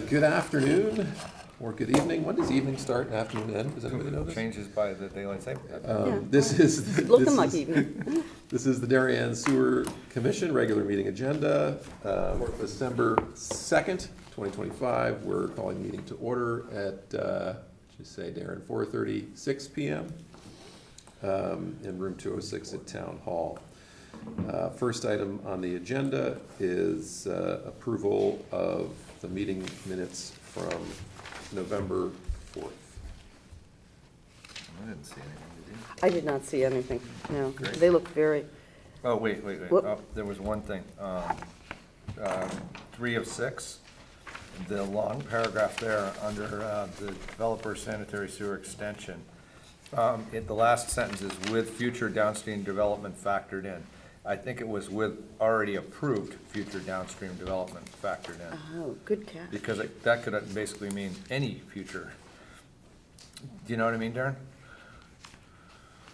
Good afternoon, or good evening. When does evening start and afternoon end? Does anybody know this? Changes by the daylight saving time. This is Looking like evening. This is the Darien Sewer Commission regular meeting agenda for December 2nd, 2025. We're calling the meeting to order at, just say, Darien, 4:36 p.m. In room 206 at Town Hall. First item on the agenda is approval of the meeting minutes from November 4th. I didn't see anything, did you? I did not see anything, no. Great. They look very, Oh, wait. Whoop. Oh, there was one thing. 3 of 6, the long paragraph there under the developer sanitary sewer extension. The last sentence is with future downstream development factored in. I think it was with already approved future downstream development factored in. oh, good catch. Because that could basically mean any future. Do you know what I mean, Darren?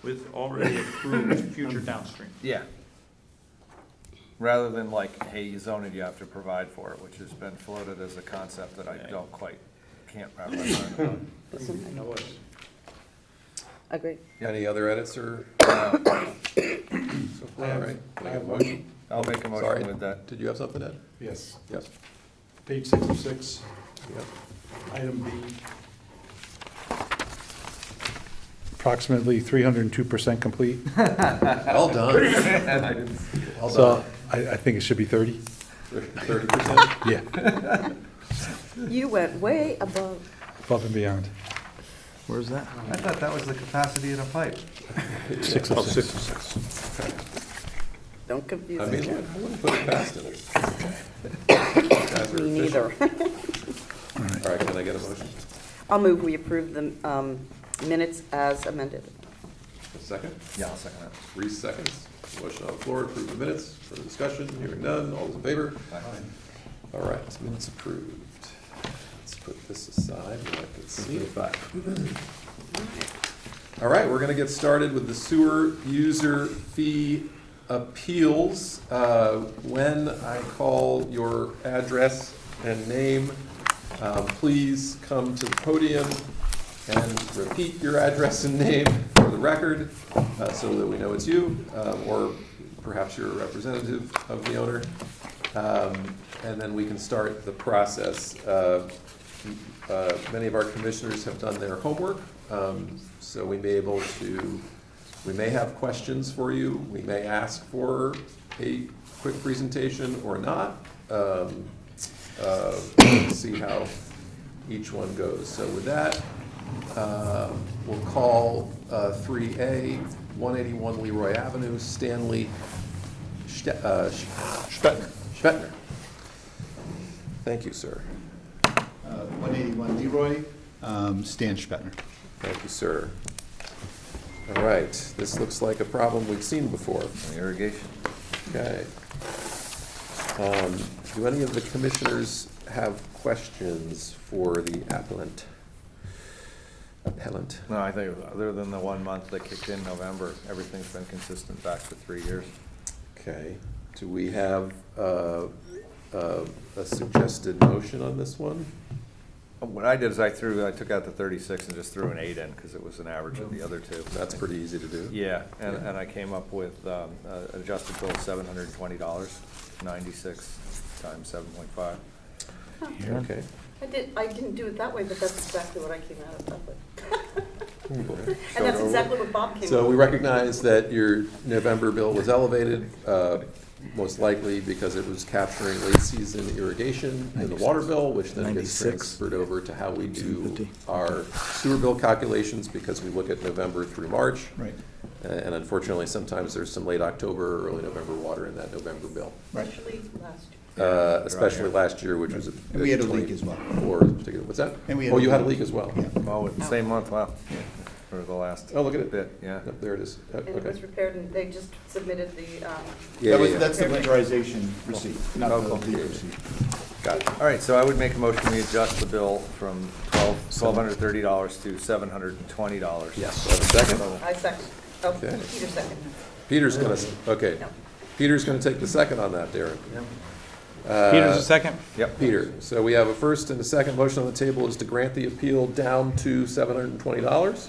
With already approved future downstream. Yeah. Rather than like, hey, you zone it, you have to provide for it, which has been floated as a concept that I can't wrap my mind around. Listen, Agreed. Any other edits or? So far, all right. Can I get a motion? I'll make a Sorry. motion with that. Did you have something, Ed? Yes, Yes. page 606, Yep. item B. Approximately 302% complete. Well done. Well So I think it should be 30. 30%? Yeah, You went way above. above and beyond. Where's that? I thought that was the capacity of the pipe. 606. Don't confuse I mean, me. I wouldn't put it past it. Me neither. All right, can I get a motion? I'll move we approve the minutes as amended. A second? Yeah, I'll second that. 3 seconds. Motion on the floor, approve the minutes. Further discussion, hearing none. All those in favor? All right, minutes approved. Let's put this aside and I can see it. All right, we're gonna get started with the sewer user fee appeals. When I call your address and name, please come to the podium and repeat your address and name for the record, so that we know it's you, or perhaps you're a representative of the owner. And then we can start the process. Many of our commissioners have done their homework, so we may have questions for you. We may ask for a quick presentation or not. See how each one goes. So with that, we'll call 3A, 181 Leroy Avenue, Stanley Schvettner. Thank you, sir. 181 Leroy, Stan Schvettner. Thank you, sir. All right, this looks like a problem we've seen before. Irrigation. Okay. Do any of the commissioners have questions for the appellant? No, I think other than the 1 month that kicked in November, everything's been consistent back for 3 years. Okay. Do we have a suggested motion on this one? What I did is I took out the 36 and just threw an 8 in because it was an average of the other two. That's pretty easy to do. Yeah, and I came up with adjusted bill of $720, 96 times 7.5. Okay. I didn't do it that way, but that's exactly what I came out of that way. Okay. And that's exactly what Bob came out So of. we recognize that your November bill was elevated, most likely because it was capturing late season irrigation in the water bill, which then gets 96. transferred over to how we do our sewer bill calculations, because we look at November through March. Right. And unfortunately, sometimes there's some late October or early November water in that November bill. Right. Especially last year. Especially last year, which was a. And we had a leak as well. What's that? And we had Oh, a you had a leak. leak as well? Yeah. Oh, with the same month, wow, for the last Oh, look at it. bit, yeah. Yep, there it is. And it Okay. was repaired, and they just submitted the, Yeah, yeah, yeah. That's the winterization receipt, not the Oh, leak okay. receipt. Got it. All right, so I would make a motion, we adjust the bill from $1,230 to $720. Yes. Have a second? I second. Oh, Okay. Peter second. Peter's gonna, okay. No. Peter's gonna take the second on that, Darren. Peter's a second? Yep. Peter, so we have a first and a second. Motion on the table is to grant the appeal down to $720.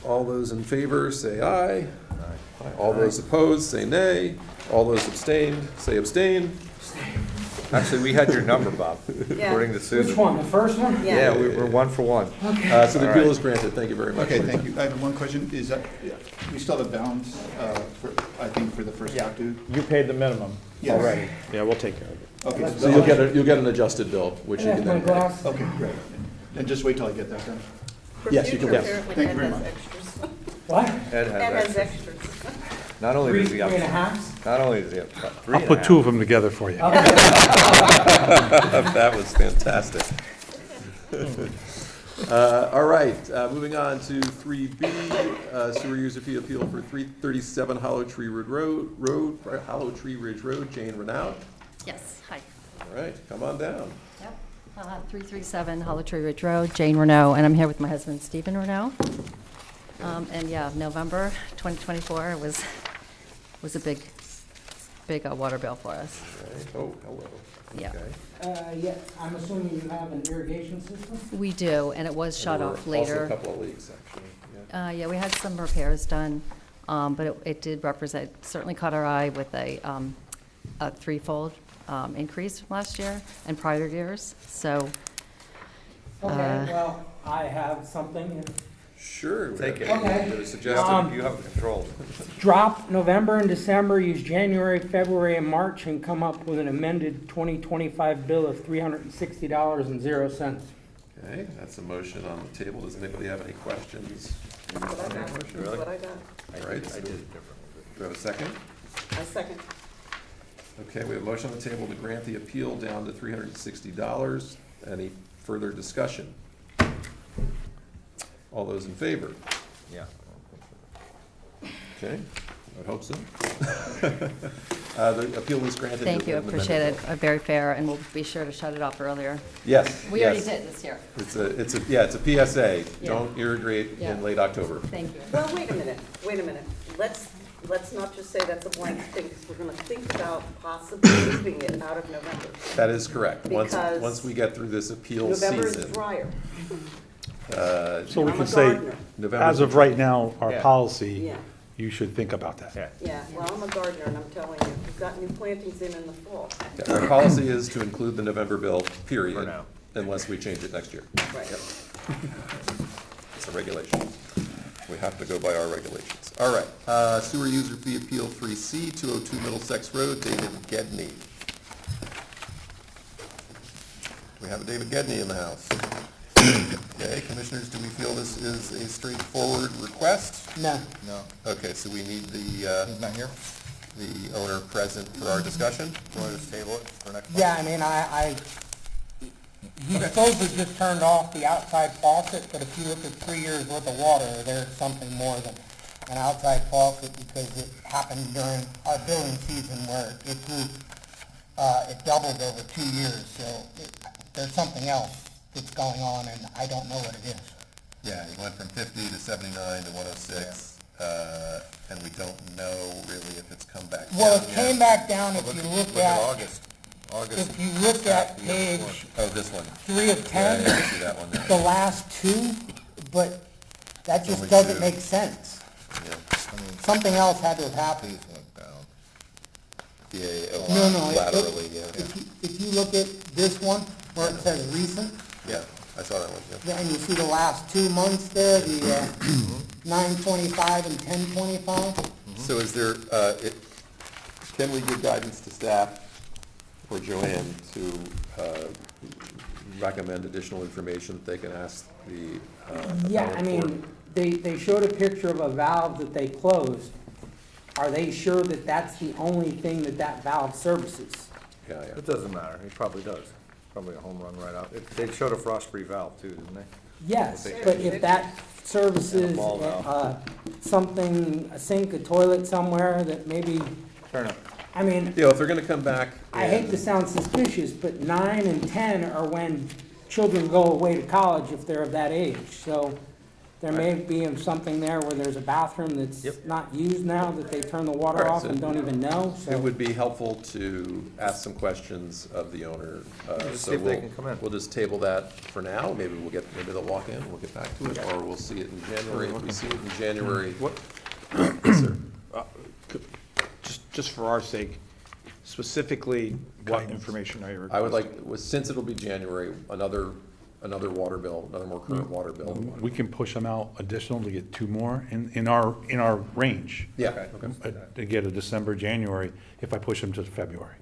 All those in favor, say aye. Aye. All those opposed, say nay. All those abstained, say abstain. Actually, we had your number, Bob, Yeah. according to Susan. Which one, the first one? Yeah, we're 1-for-1. So the All appeal right. is granted. Thank you very much. Okay, thank you. I have one question. Is that, we still have balance, for, I think, for the first half due? You paid the minimum Yes. already. Yeah, we'll take care of it. Okay. So you'll get an adjusted bill, which you can then pay. Okay, great. And just wait till I get that done. For Yes, you can- future, yes. apparently Thank you Ed very has much. extras. What? Ed Ed has has extras. extras. Not only Three does he have, and a half? not only does he have 3 I'll put 2 of them together for you. That was fantastic. All right, moving on to 3B, sewer user fee appeal for 337 Hollow Tree Ridge Road, Jane Renaud. Yes, hi. All right, come on down. Yep. 337 Hollow Tree Ridge Road, Jane Renaud, and I'm here with my husband, Stephen Renaud. And yeah, November 2024 was a big water bill for us. Right. Oh, hello. Yeah. Okay. Yeah, I'm assuming you have an irrigation system? We do, and it was shut There off were also a later. couple of leaks, actually. Yeah. Yeah, we had some repairs done, but it did certainly caught our eye with a threefold increase last year and prior years, so. Okay, well, I have something. Sure. Take it. Okay. Suggested. you have the control. Drop November and December, use January, February, and March, and come up with an amended 2025 bill of $360.00. Okay, that's a motion on the table. Does anybody have any questions? That's what I got. That's Really? what I got. All right. I did it differently. Do we have a second? I second. Okay, we have a motion on the table to grant the appeal down to $360. Any further discussion? All those in favor? Yeah. Okay, I hope so. The appeal is granted. Thank you, in the appreciate it, minute. very fair, and we'll be sure to shut it off earlier. Yes. We already yes. did this year. It's a PSA. Yeah. Don't irrigate Yeah. in late October. Thank you. Well, wait a minute. Let's not just say that's a blank thing, because we're gonna think about possibly moving it out of November. That is correct. Once Because we get through this appeal November is season. drier. So we I'm can a say, gardener. November. as of right now, our Yeah. policy, Yeah. you should think about that. Yeah. Yeah, well, I'm a gardener, and I'm telling you, we've got new plantings in the fall. Yeah, our policy is to include the November bill, period. For now. Unless we change it next year. Right. It's a regulation. We have to go by our regulations. All right, sewer user fee appeal 3C, 202 Middlesex Road, David Gedney. We have a David Gedney in the house. Okay, commissioners, do we feel this is a straightforward request? No. No, Okay, so we need he's not here. the owner present for our discussion. Do you want to just table it for next month? Yeah, I mean, he supposedly just turned off the outside faucet, but if you look at 3 years worth of water, there's something more than an outside faucet, because it happened during our billing season where it grew, it doubled over 2 years, so there's something else that's going on, and I don't know what it is. Yeah, it went from 50 to 79 to 106, and we don't know really if it's come back down Well, it yet. came back down if you Look look at at, August. August. if you look at half the year before. page Oh, this one. 3 of Yeah, 10, I see that one the there. last 2, but that Only just doesn't 2. make sense. Yeah. I mean, Something else had to have happened. these went down. Yeah, No, laterally, yeah. If you look at this one, where it says recent, Yeah, I saw that one, yeah. and you see the last 2 months there, the 9/25 and 10/25. So is there, can we give guidance to staff or Joanne to recommend additional information that they can ask the Yeah, I appellant for? mean, they showed a picture of a valve that they closed. Are they sure that that's the only thing that valve services? Yeah, yeah. It doesn't matter, he probably does. Probably a home run right out. They showed a frost-free valve too, didn't they? Yes, Okay. but if that services And a ball valve. something, a sink, a toilet somewhere that maybe, Fair enough. I mean, Yeah, if they're gonna come back. I hate to and- sound suspicious, but 9 and 10 are when children go away to college if they're of that age. So There may be something there where there's a bathroom that's Yep. not used now, that they turn the water Alright, off so and don't even know, It so. would be helpful to ask some questions of the owner. Just So see if they we'll- can come in. We'll just table that for now. Maybe they'll walk in, we'll get back to it, or we'll see it in January. If we see it in January. What, Yes, sir. Just for our sake, specifically, what information are you requesting? I would like, since it'll be January, another water bill, another more current water bill. we can push them out additional to get two more in our range. Yeah, Okay. okay. To get a December, January, if I push them to February.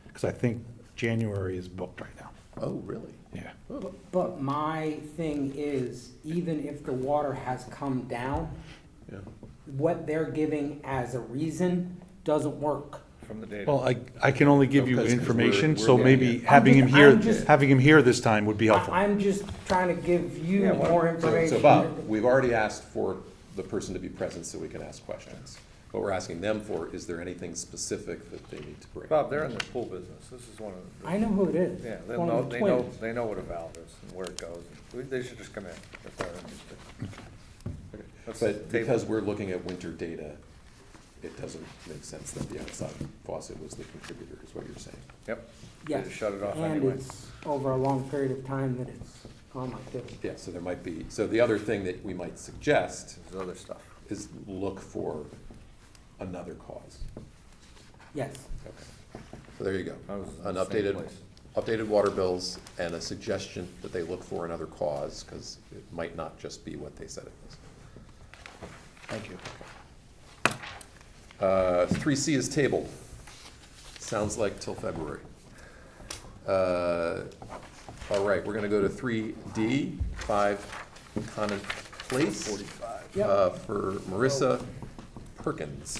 Because I think January is booked right now. Oh, really? Yeah. Oh, But my thing is, even if the water has come down, yeah. what they're giving as a reason doesn't work. From the data. Well, I can only give you Because information, we're so getting maybe it. having him here this time would be helpful. I'm just trying to give you Yeah, why- more So information. Bob, we've already asked for the person to be present so we can ask questions. What we're asking them for, is there anything specific that they need to bring? Bob, they're in the pool business. This is one of the. I know who it is. Yeah, It's they'll one know, of the they know, twins. they know what a valve is and where it goes. They should just come in if they're interested. Okay. Let's But table because it. we're looking at winter data, it doesn't make sense that the outside faucet was the contributor, is what you're saying. Yep. Yes. Just shut it off And anyway. it's over a long period of time that it's gone like this. Yeah, so there might be, so the other thing that we might suggest There's other stuff. is look for another cause. Yes. Okay. So there you go. I was in An the same updated, place. updated water bills and a suggestion that they look for another cause, because it might not just be what they said it was. Thank you. 3C is tabled. Sounds like till February. All right, we're gonna go to 3D, 5 Conant Place. 45. Yep. For Marissa Perkins.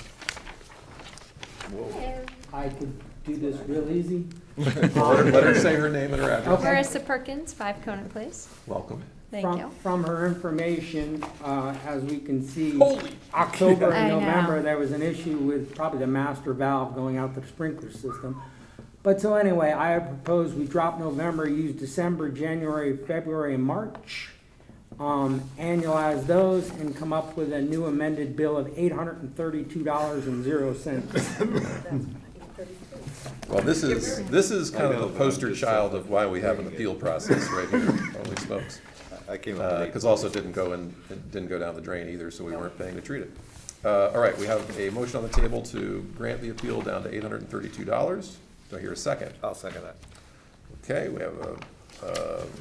I could do this real easy. Let her say her name and her address. Okay. Marissa Perkins, 5 Conant Place. Welcome. Thank From- you. From her information, as we can see, Holy October I and know. November, there was an issue with probably the master valve going out to the sprinkler system. But so anyway, I propose we drop November, use December, January, February, and March. Annualize those and come up with a new amended bill of $832.00. Well, this is kind of the poster child of why we have an appeal process right here, holy smokes. I came up with Because also it didn't go down the drain either, so we weren't paying to treat it. All right, we have a motion on the table to grant the appeal down to $832. Do I hear a second? I'll second that. Okay, we have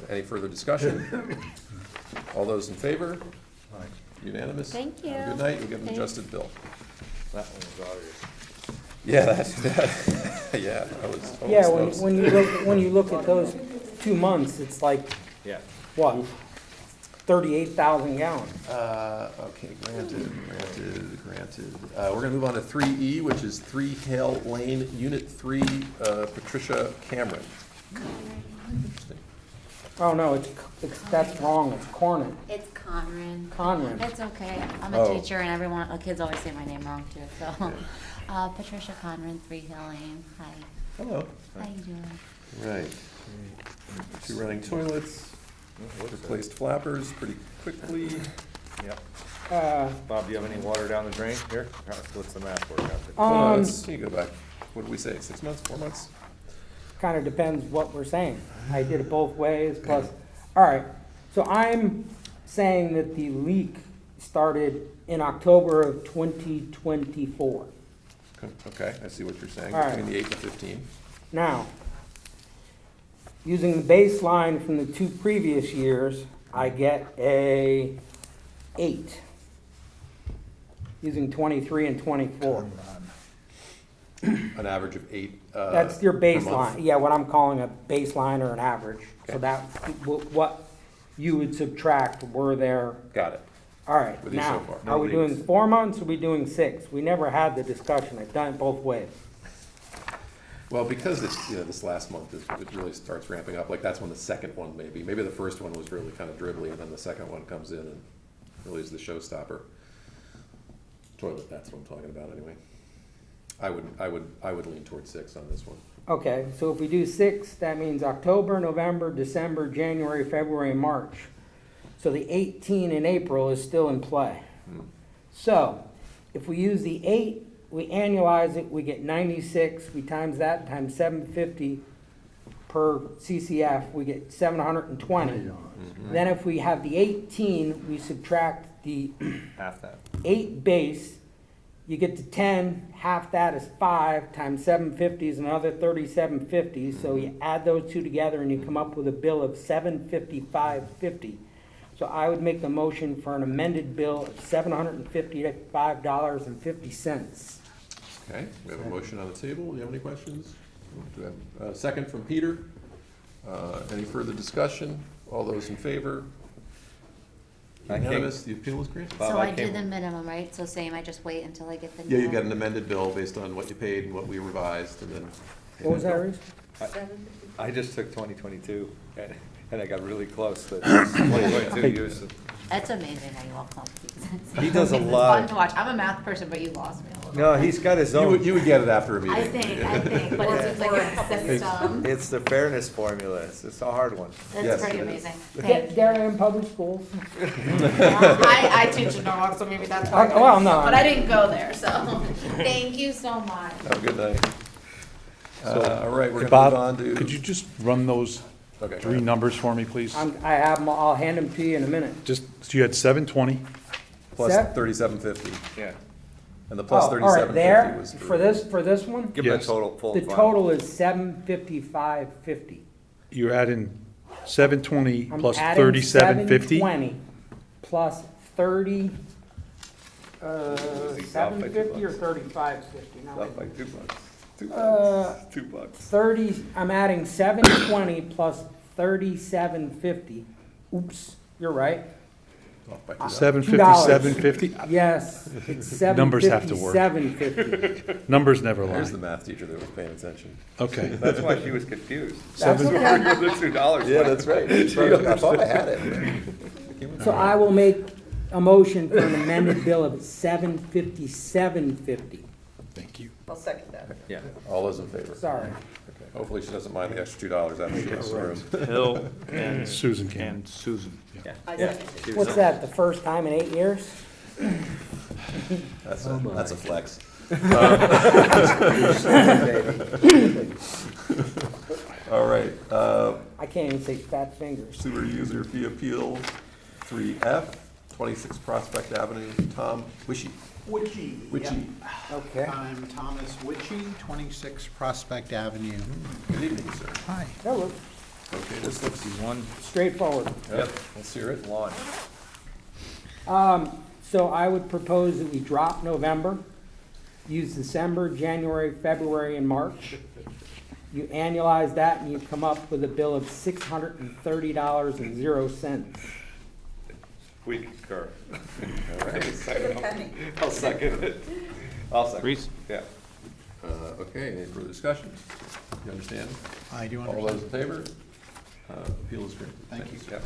any further discussion? All those in favor? Unanimous? Thank you. Have a good night, you'll get an Thanks. adjusted bill. That one was obvious. Yeah, yeah, I was, holy Yeah, smokes. when you look at those 2 months, it's like, Yeah. what, 38,000 gallons. Okay, granted. We're gonna move on to 3E, which is 3 Hale Lane, Unit 3, Patricia Cameron. Interesting. Oh, no, that's wrong, it's Cornet, It's Conran. Conran. It's okay. I'm Oh. a teacher and everyone, kids always say my name wrong too, so. Patricia Conran, 3 Hill Lane. Hi. Hello. How you doing? Right. 2 running toilets, replaced flappers pretty quickly. Yep. Uh, Bob, do you have any water down the drain here? What's the math work out there? Hold on, Um, you go back. What did we say, 6 months, 4 months? kind of depends what we're saying. I did it both ways, plus, all right. So I'm saying that the leak started in October of 2024. Okay, I see what you're saying, All right. between the 8 and 15. Now, using the baseline from the 2 previous years, I get a 8. Using 23 and 24. An average of 8. That's your per month. baseline, yeah, what I'm calling a baseline or an average. So Okay. that, what you would subtract were there. Got it. All right, With you so now, far. are we No doing leaks. 4 months, or are we doing 6? We never had the discussion, I've done it both ways. Well, because it's, this last month, it really starts ramping up, like that's when the second one maybe the first one was really kind of dribbly, and then the second one comes in and really is the showstopper. Toilet, that's what I'm talking about anyway. I would lean towards 6 on this one. Okay, so if we do 6, that means October, November, December, January, February, and March. So the 18 in April is still in play. So if we use the 8, we annualize it, we get 96, we times that times 750 per CCF, we get 720. Then if we have the 18, we subtract the Half that. 8 base, you get to 10, half that is 5, times 750 is another 3750. So you add those two together and you come up with a bill of $755.50. So I would make the motion for an amended bill of $755.50. Okay, we have a motion on the table. Do you have any questions? Do we have a second from Peter? Any further discussion? All those in favor? I came- Unanimous, the appeal is granted? Bob, So I I do came- the minimum, right? So same, I just wait until I get the. Yeah, you got an amended bill based on what you paid and what we revised, and then. What was that, Reese? I just took 2022, and I got really close to 2022 use. That's amazing how you all come. He does a It's lot fun of- to watch. I'm a math person, but you lost me a little. No, he's got his own. You would get it after a meeting. I think, but it seems like a system. It's the fairness formula. It's a hard one. Yes, That's pretty it is. amazing. They're in public schools. I teach in Norwalk, so maybe that's why. Well, no. But I didn't go there, so thank you so much. Have a good night. All right, we're Hey, gonna move on Bob, to. could you just run those Okay, go 3 ahead. numbers for me, please? I have them, I'll hand them to you in a minute. Just, so you had 720, Plus Set? 3750, Yeah. and the plus Oh, all right, 3750 there, was for this one, Give him Yes. the total, full. the final. total is $755.50. you're adding 720 I'm plus adding 3750? 720 plus 30, He's off by 750 or $2. 35.50? Now, Off by $2. $2. $2. 30, I'm adding 720 plus 37.50. Oops, you're right. off by $2. 750, 750? Yes, it's Numbers have to work. 757.50. Numbers never lie. There's the math teacher that was paying attention. Okay. That's why she was confused. That's okay. The $2. Yeah, that's right. I thought I had it. So I will make a motion for an amended bill of $757.50. Thank you. I'll second that. Yeah. All those in favor? Sorry. Okay. Hopefully she doesn't mind the extra $2 after she gets the room. Hill and Susan can. and Susan. Yeah. I Yeah. second it. She was What's on. that, the first time in 8 years? That's a flex. All right, I can't even say fat fingers. sewer user fee appeal 3F, 26 Prospect Avenue, Tom Wishy. Witchy. Witchy. Okay. I'm Thomas Witchy, 26 Prospect Avenue. Good evening, sir. Hi. Hello. Okay, this looks, One Straightforward. yep, let's hear it. launch. So I would propose that we drop November, use December, January, February, and March. You annualize that and you come up with a bill of $630.00. We concur. All right. Penny. I'll second it. I'll second. Reese? Yeah. Okay, any further discussion? You understand? I do All understand. those in favor? Appeal is granted. Thank you. Yeah.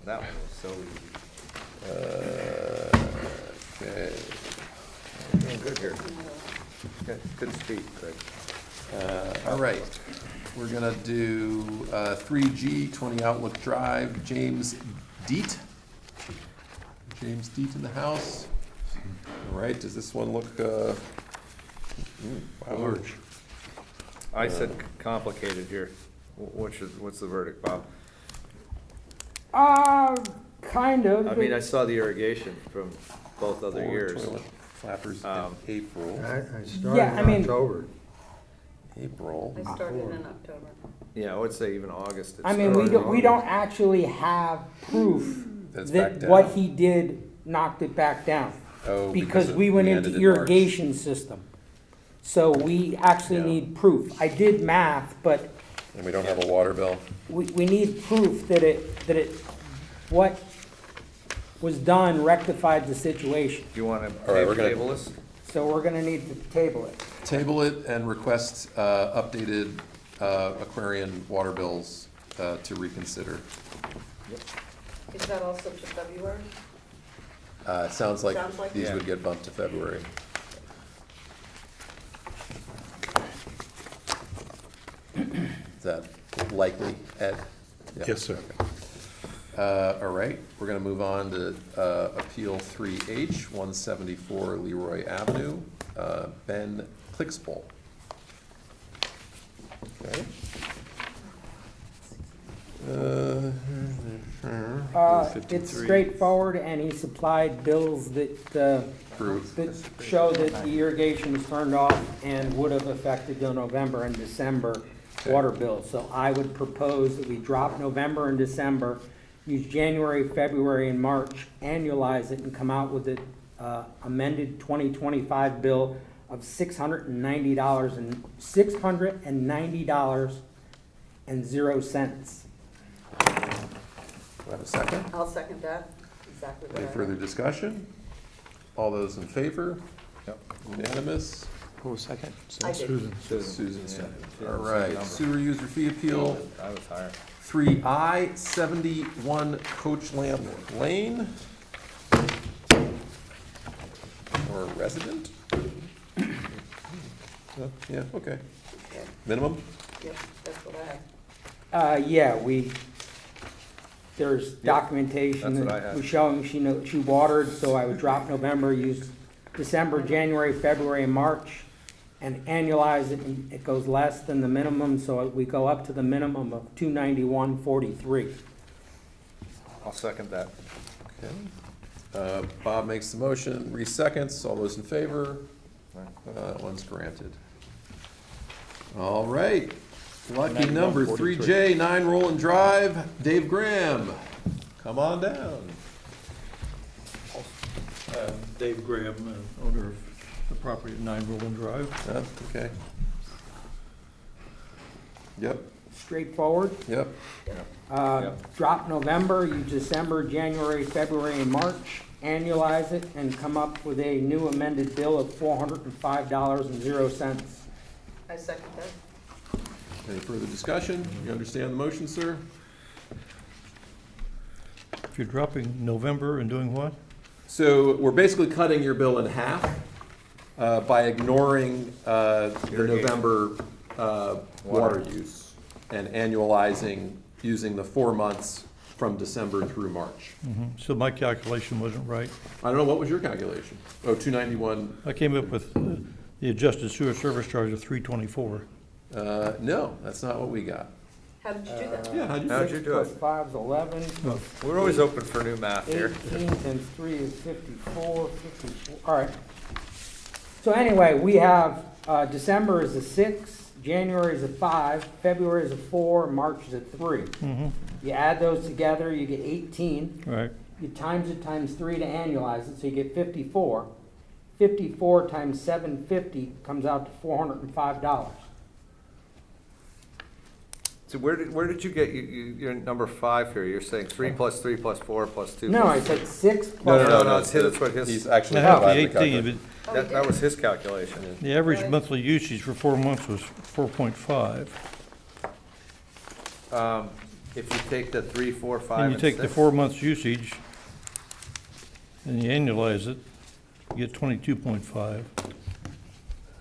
That one was so easy. Okay. Doing good here. Good speed, Craig. All right, we're gonna do 3G, 20 Outlook Drive, James Deet. James Deet in the house. All right, does this one look, wow. Large. I said complicated here. What's the verdict, Bob? Kind of. I mean, I saw the irrigation from both other 4 years. toilet flappers in April. Yeah, I mean, April. I started in October. Yeah, I would say even August. it I mean, started. we don't actually have proof That's back that down. what he did knocked it back down. Oh, Because we went into ended in March. irrigation system. So we actually Yeah. need proof. I did math, but And we don't have a water bill. we need proof that what was done rectified the situation. Do you want All right, we're to gonna- table this? So we're gonna need to table it. Table it and request updated Aquarian water bills to reconsider. Is that also to February? It sounds like Sounds like these it. would get bumped to February. Is that likely, Ed? Yeah. Yes, sir. All right, we're gonna move on to Appeal 3H, 174 Leroy Avenue, Ben Clixbull. Okay. It's straightforward, and he supplied bills that Approved. that show that the irrigation was turned off and would have affected the November and December water bills. So I would propose that we drop November and December, use January, February, and March, annualize it, and come out with an amended 2025 bill of $690 and $690.00. Do I have a second? I'll second that, exactly what I Any heard. further discussion? All those in favor? Yep. Unanimous? Who was second? I did. Susan second. Yeah. All right, sewer user fee appeal, I was higher. 3I, 71 Coachland Lane. Or resident? Yeah, okay. Okay. Minimum? Yep, that's what I have. Yeah, there's documentation that's what I that had. was showing she watered, so I would drop November, use December, January, February, and March, and annualize it, and it goes less than the minimum, so we go up to the minimum of $291.43. I'll second that. Okay. Bob makes the motion, Reese seconds, all those in favor? That one's granted. All right, lucky number 3J, 9 Roland Drive, Dave Graham, come on down. Dave Graham, owner of the property at 9 Roland Drive. Okay. Yep, Straightforward. yep. Drop November, use December, January, February, and March, annualize it, and come up with a new amended bill of $405.00. I second that. Any further discussion? You understand the motion, sir? If you're dropping November and doing what? So we're basically cutting your bill in half by ignoring the November water use and annualizing using the 4 months from December through March. So my calculation wasn't right. I don't know, what was your calculation? Oh, 291, I came up with the adjusted sewer service charge of $324. no, that's not what we got. How did you do that? Yeah, how'd you How'd do you it? do Plus it? 5 is 11, We're always open for new math here. 18 times 3 is 54, 54, all right. So anyway, we have, December is a 6, January is a 5, February is a 4, March is a 3. You add those together, you get 18. Right. You times it times 3 to annualize it, so you get 54. 54 times 750 comes out to $405. So where did you get, you're number 5 here, you're saying 3 plus 3 plus 4 plus 2 No, I plus... said 6 No, plus. no, it's his, that's what his... He's actually I have the provided the 18, calculation. but That was his calculation. the average monthly usage for 4 months was 4.5. If you take the 3, 4, 5, And and you take 6... the 4 months usage and you annualize it, you get 22.5.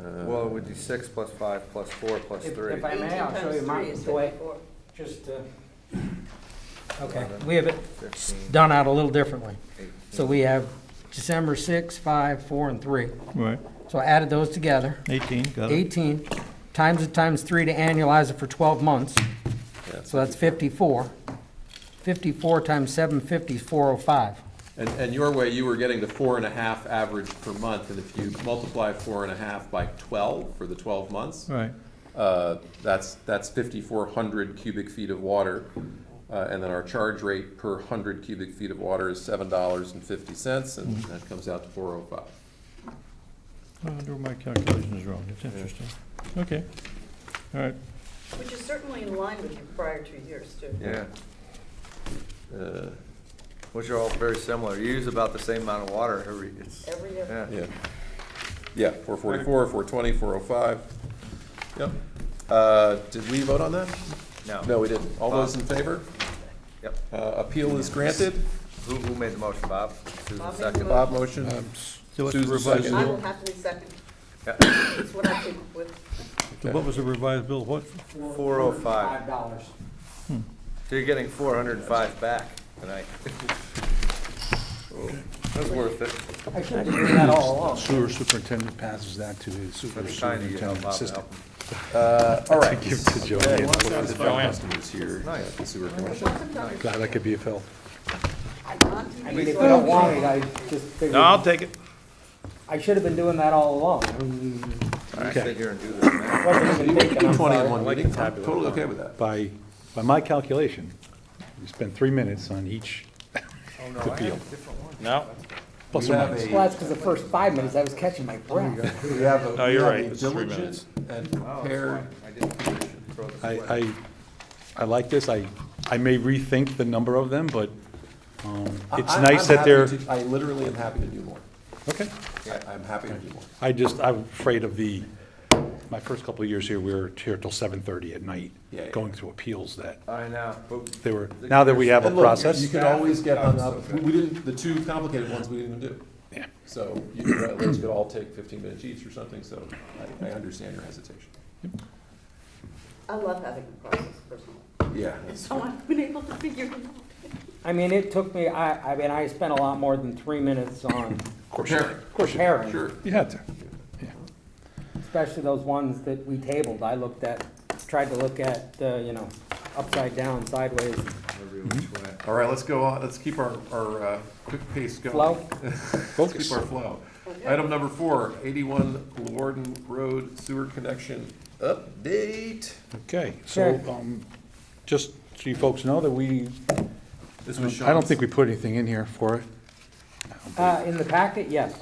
Well, it would be 6 plus 5 plus 4 plus 3. If I may, 18 I'll show you times my, 3 is the way, 54. just, okay, we have it 15, done out a little differently. 18. So we have December 6, 5, 4, and 3. Right. So I added those together, 18, got it. 18, times it times 3 to annualize it for 12 months, Yeah, so that's 54. 54 times 750 is 405. And your way, you were getting the 4.5 average per month, and if you multiply 4.5 by 12 for the 12 months, Right. that's 5,400 cubic feet of water. And then our charge rate per 100 cubic feet of water is $7.50, and that comes out to 405. I wonder where my calculation is wrong. It's interesting. Okay. All right. Which is certainly in line with your prior 2 years, too. Yeah, Uh, which are all very similar. You use about the same amount of water every... Every year. Yeah. Yeah, yeah, 444, 420, 405. Yep. Did we vote on that? No. No, we didn't. All those in favor? Yep. Appeal is granted. Who made the motion, Bob? Susan Bob made the second. Bob motion. So what's the Susan revised second. I will bill? happily second. Yeah. It's what I came up with. So what was the revised bill? What? $405. $5. So you're getting 405 back. Good night. That was worth it. I should have been doing that all along. Sewer superintendent passes that to his That's kind of you, superintendent Bob, assistant. help. All right. Give to Joanne. Okay, let's satisfy customers here Nice. at the sewer commission. God, that could be a Phil. I mean, if you don't want it, I just figured. No, I'll take it. I should have been doing that all along. I mean, I Okay. sit here and do this now. wasn't even thinking, I'm 20 in sorry. one meeting, I'm totally okay with that. By my calculation, we spent 3 minutes on each Oh, no, I appeal. have a different one. No, Plus We or have minus. a- Well, that's because the first 5 minutes I was catching my breath. We have a, No, we you're have right. a It's 3 diligent minutes. and Oh, it's prepared. fine. I didn't think we should throw this away. I like this. I may rethink the number of them, but it's I'm nice that happy they're, to- I literally am happy to do more. okay. I'm happy to do more. I'm afraid of my first couple of years here, we were here till 7:30 at night, Yeah, yeah. going through appeals that I know, but now that we have a And look, process. you can always get hung up, we didn't, the two complicated ones we didn't even do. Yeah. So you could, those could all take 15 minutes each or something, so I understand your hesitation. I love having a process personally. Yeah. So I've been able to figure it out. I mean, it took me, I mean, I spent a lot more than 3 minutes on preparing, Sure. You had to. especially those ones that we tabled. I looked at, tried to look at, upside down, sideways. All right, let's go on, let's keep our quick pace going. Flow? Let's keep our flow. Item number 4, 81 Lorden Road Sewer Connection Update. Okay, so, Sure. just so you folks know that This was Sean's. I don't think we put anything in here for it. In the packet, yes.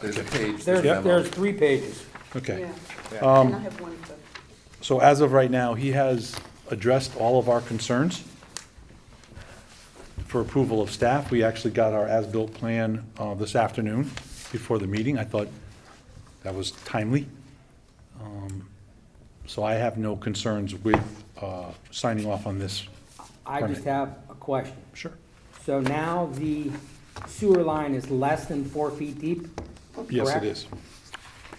There's a page, There's, there's a there's memo. 3 pages. Okay. Yeah. And I have one for. So as of right now, he has addressed all of our concerns for approval of staff. We actually got our as-built plan this afternoon before the meeting. I thought that was timely. So I have no concerns with signing off on this. I just have a question. Sure. So now the sewer line is less than 4 feet deep? Yes, correct? it is.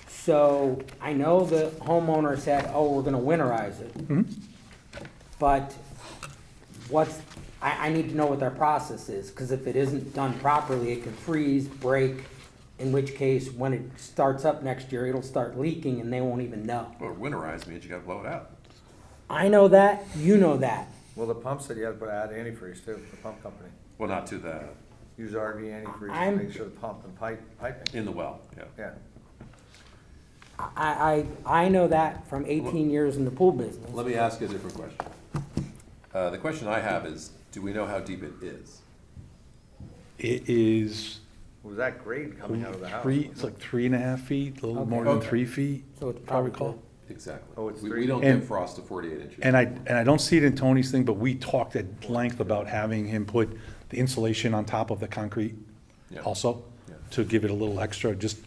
So I know the homeowner said, oh, we're gonna winterize it. But I need to know what their process is, because if it isn't done properly, it can freeze, break, in which case, when it starts up next year, it'll start leaking and they won't even know. Well, winterize means you gotta blow it out. I know that, you know that. Well, the pump said you had to add antifreeze too, the pump company. Well, not to the, Use RV antifreeze to I'm- make sure the pump and piping. in the well, yeah. Yeah. I know that from 18 years in the pool business. Let me ask you a different question. The question I have is, do we know how deep it is? It is Was that grade coming out of the house? it's like 3.5 feet, a little Okay. more than Okay. 3 feet, So it's if I probably recall. Exactly. Oh, it's We 3. don't And- get frost to 48 inches. And I don't see it in Tony's thing, but we talked at length about having him put the insulation on top of the concrete Yeah. also, Yeah. to give it a little extra, just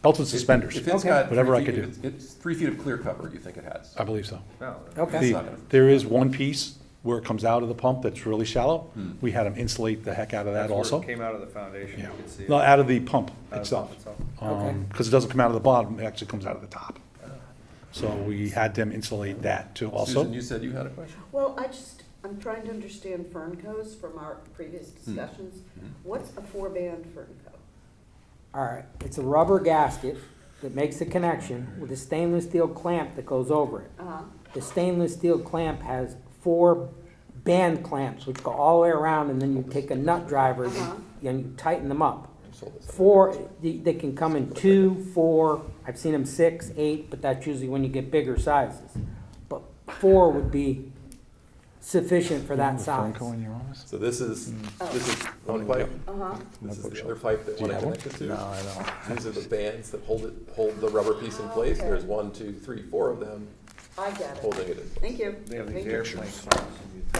belt and suspenders. If it's got Whatever 3 I could feet, do. if it's 3 feet of clear cover, you think it has? I believe so. No. Okay. It's not gonna- There is one piece where it comes out of the pump that's really shallow. Hmm. We had him insulate the heck out of that That's where also. it came out of the foundation, you Yeah. could see it. No, out of the pump Out of the itself. pump itself. Okay. Because it doesn't come out of the bottom, it actually comes out of the top. So we had them insulate that too also. Susan, you said you had a question? Well, I'm trying to understand fern cones from our previous discussions. What's a 4-band fern cone? All right, it's a rubber gasket that makes a connection with a stainless steel clamp that goes over it. Uh-huh. The stainless steel clamp has 4 band clamps which go all the way around, and then you take a nut driver and you tighten them up. 4, they can come in 2, 4, I've seen them 6, 8, but that's usually when you get bigger sizes. But 4 would be sufficient for that size. in your office? So this is one pipe, Uh-huh. this is the other pipe that Do you one have one? connected to. No, I don't. These are the bands that hold the rubber piece in place. Okay. There's 1, 2, 3, 4 of them I get it. holding it in place. Thank you. They have these Thank you. airplane clamps.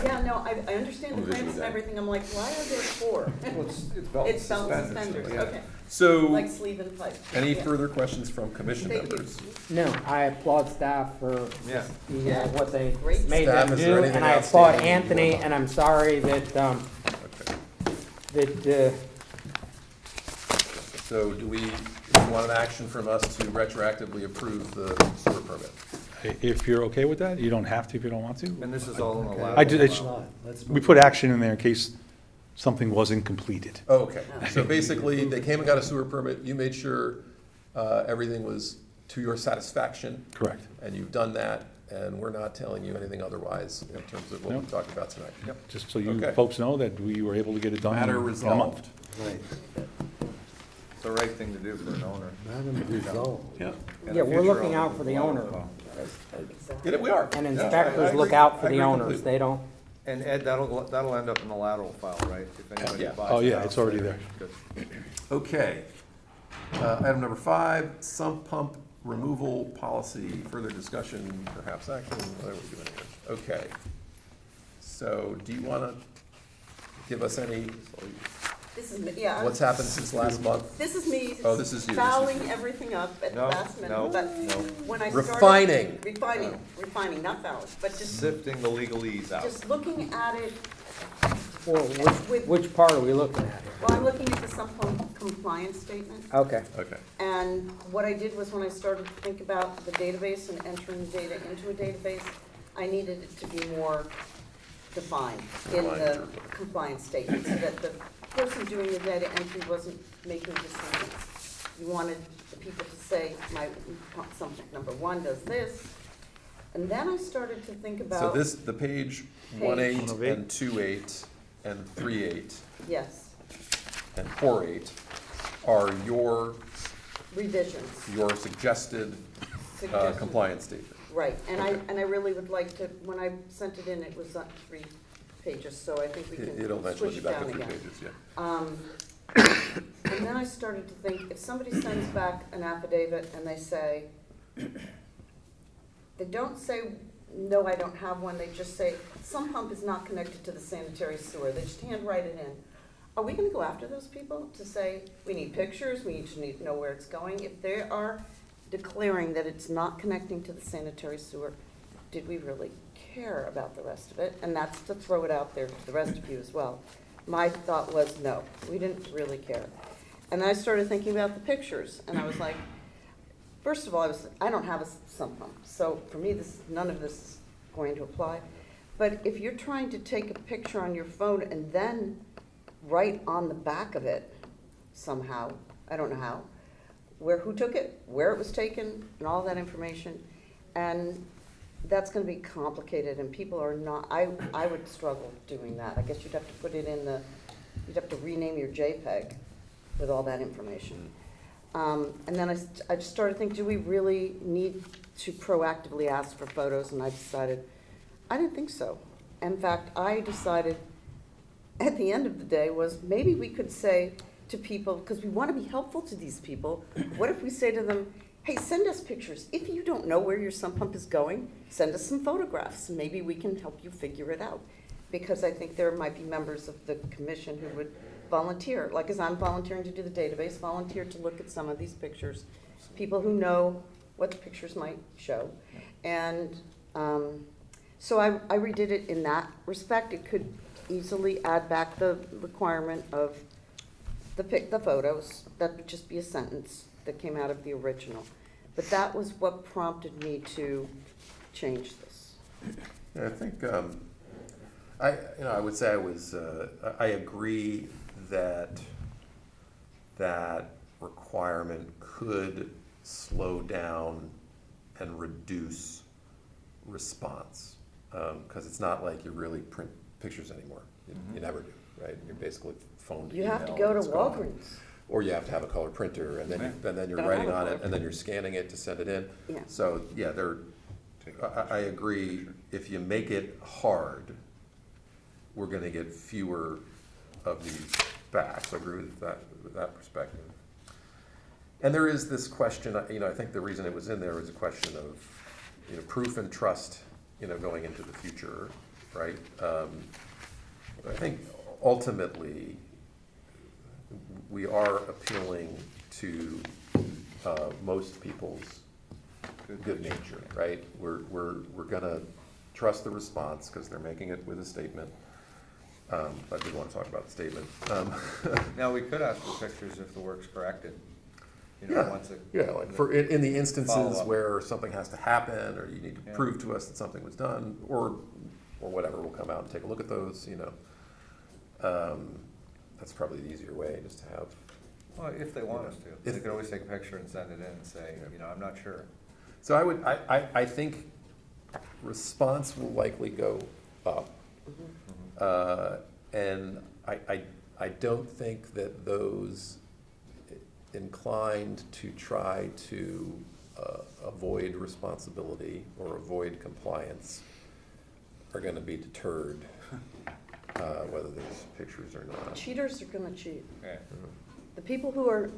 Yeah, no, I understand the I'm visually clamps and bad. everything. I'm like, why are there 4? Well, it's belt and It's belt and suspenders, yeah. okay. So, Like sleeve and pipe. any Yeah. further questions from commission Thank you. members? No, I applaud staff for Yeah. what they Great. made Staff, them is there do, anything and I applaud outstanding you Anthony, want? and I'm sorry that, Okay. that, So do we want an action from us to retroactively approve the sewer permit? If you're okay with that, you don't have to if you don't want to. And this is all in the lab. I did, we put action in there in case something wasn't completed. Oh, okay, so basically, they came and got a sewer permit, you made sure everything was to your satisfaction. Correct. And you've done that, and we're not telling you anything otherwise in terms of what we Nope. talked about tonight. Yep. Just so you Okay. folks know that we were able to get it done in Matter a month. resolved. It's the right thing to do for an owner. Yeah. And Yeah, a we're future looking out for the owner, Yeah, we are. and Yeah, inspectors I look agree. out I for the agree owners, completely. they don't. And Ed, that'll end up in the lateral file, right? If anybody Yeah. buys Oh, the yeah, house it's already later. there. Good. Okay. Item number 5, sump pump removal policy, further discussion, perhaps action, what are we doing here? Okay. So do you want to give us any, This is, me, yeah. what's happened since last month? This is me. Oh, this is you. Fouling everything up at the No, last minute, no, but no. when I started. Refining. Refining, not fouling, but just, Sifting the legalese out. just looking at it, Well, which part are we looking at? well, I'm looking at the Sump Pump compliance statement. Okay. Okay. And what I did was when I started to think about the database and entering data into a database, I needed it to be more defined in the compliance statement, so that the person doing the data entry wasn't making decisions. You wanted the people to say, my sump pump number 1 does this. And then I started to think about. So this, the page 1.8 and 2.8 and 3.8 Yes, and 4.8 are your revisions. suggested Suggestions. compliance statement. Right, and I really would like to, when I sent it in, it was on 3 pages, so I think we can It'll eventually switch be it back down to 3 again. pages, yeah. And then I started to think, if somebody sends back an affidavit and they say, they don't say, no, I don't have one, they just say, some pump is not connected to the sanitary sewer, they just handwrite it in. Are we gonna go after those people to say, we need pictures, we need to know where it's going? If they are declaring that it's not connecting to the sanitary sewer, did we really care about the rest of it? And that's to throw it out there to the rest of you as well. My thought was, no, we didn't really care. And then I started thinking about the pictures, and I was like, first of all, I don't have a sump pump, so for me, none of this is going to apply. But if you're trying to take a picture on your phone and then write on the back of it somehow, I don't know how, who took it, where it was taken, and all that information, and that's gonna be complicated, and people are not, I would struggle doing that. I guess you'd have to put it in you'd have to rename your JPEG with all that information. And then I just started thinking, do we really need to proactively ask for photos? And I decided, I didn't think so. In fact, I decided at the end of the day was maybe we could say to people, because we want to be helpful to these people, what if we say to them, hey, send us pictures. If you don't know where your sump pump is going, send us some photographs. Maybe we can help you figure it out. Because I think there might be members of the commission who would volunteer, like as I'm volunteering to do the database, volunteer to look at some of these pictures. People who know what the pictures might show. And so I redid it in that respect. It could easily add back the requirement of the photos. That would just be a sentence that came out of the original. But that was what prompted me to change this. Yeah, I think, I would say I agree that that requirement could slow down and reduce response. Because it's not like you really print pictures anymore. You never do, right? You're basically phone to You have to email, go and to it's gone. Walgreens. Or you have to have a color printer, and then you're Don't writing have a on color it, and then you're scanning it to send it in. Yeah. So, yeah, I agree, if you make it hard, we're gonna get fewer of these back, so I agree with that perspective. And there is this question, I think the reason it was in there was a question of, proof and trust, going into the future, right? I think ultimately, we are appealing to most people's good nature, right? We're gonna trust the response because they're making it with a statement. I did want to talk about the statement. Now, we could ask for pictures if the work's corrected. Like in the instances Follow-up. where something has to happen, or you need to prove to us that something was done, or whatever, we'll come out and take a look at those, That's probably the easier way, just to have. Well, if they want us to, they If- could always take a picture and send it in and say, I'm not sure. So I think response will likely go up. And I don't think that those inclined to try to avoid responsibility or avoid compliance are gonna be deterred, whether there's pictures or not. Cheaters are gonna cheat. Okay. The people who are,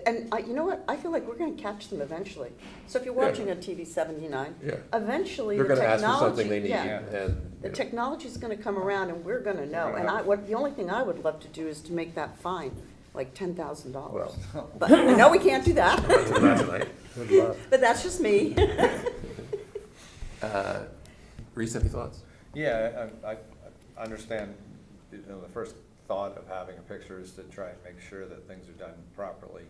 and you know what, I feel like we're gonna catch them eventually. So if you're Yeah. watching on TV 79, Yeah. eventually They're the gonna ask for technology, something they need, yeah. and. The technology's gonna come around and we're gonna know. And the only thing I would love to do is to make that fine, like $10,000. Well, But I know we can't do that, not tonight. Good luck. but that's just me. Reese, any thoughts? Yeah, I understand, the first thought of having a picture is to try and make sure that things are done properly.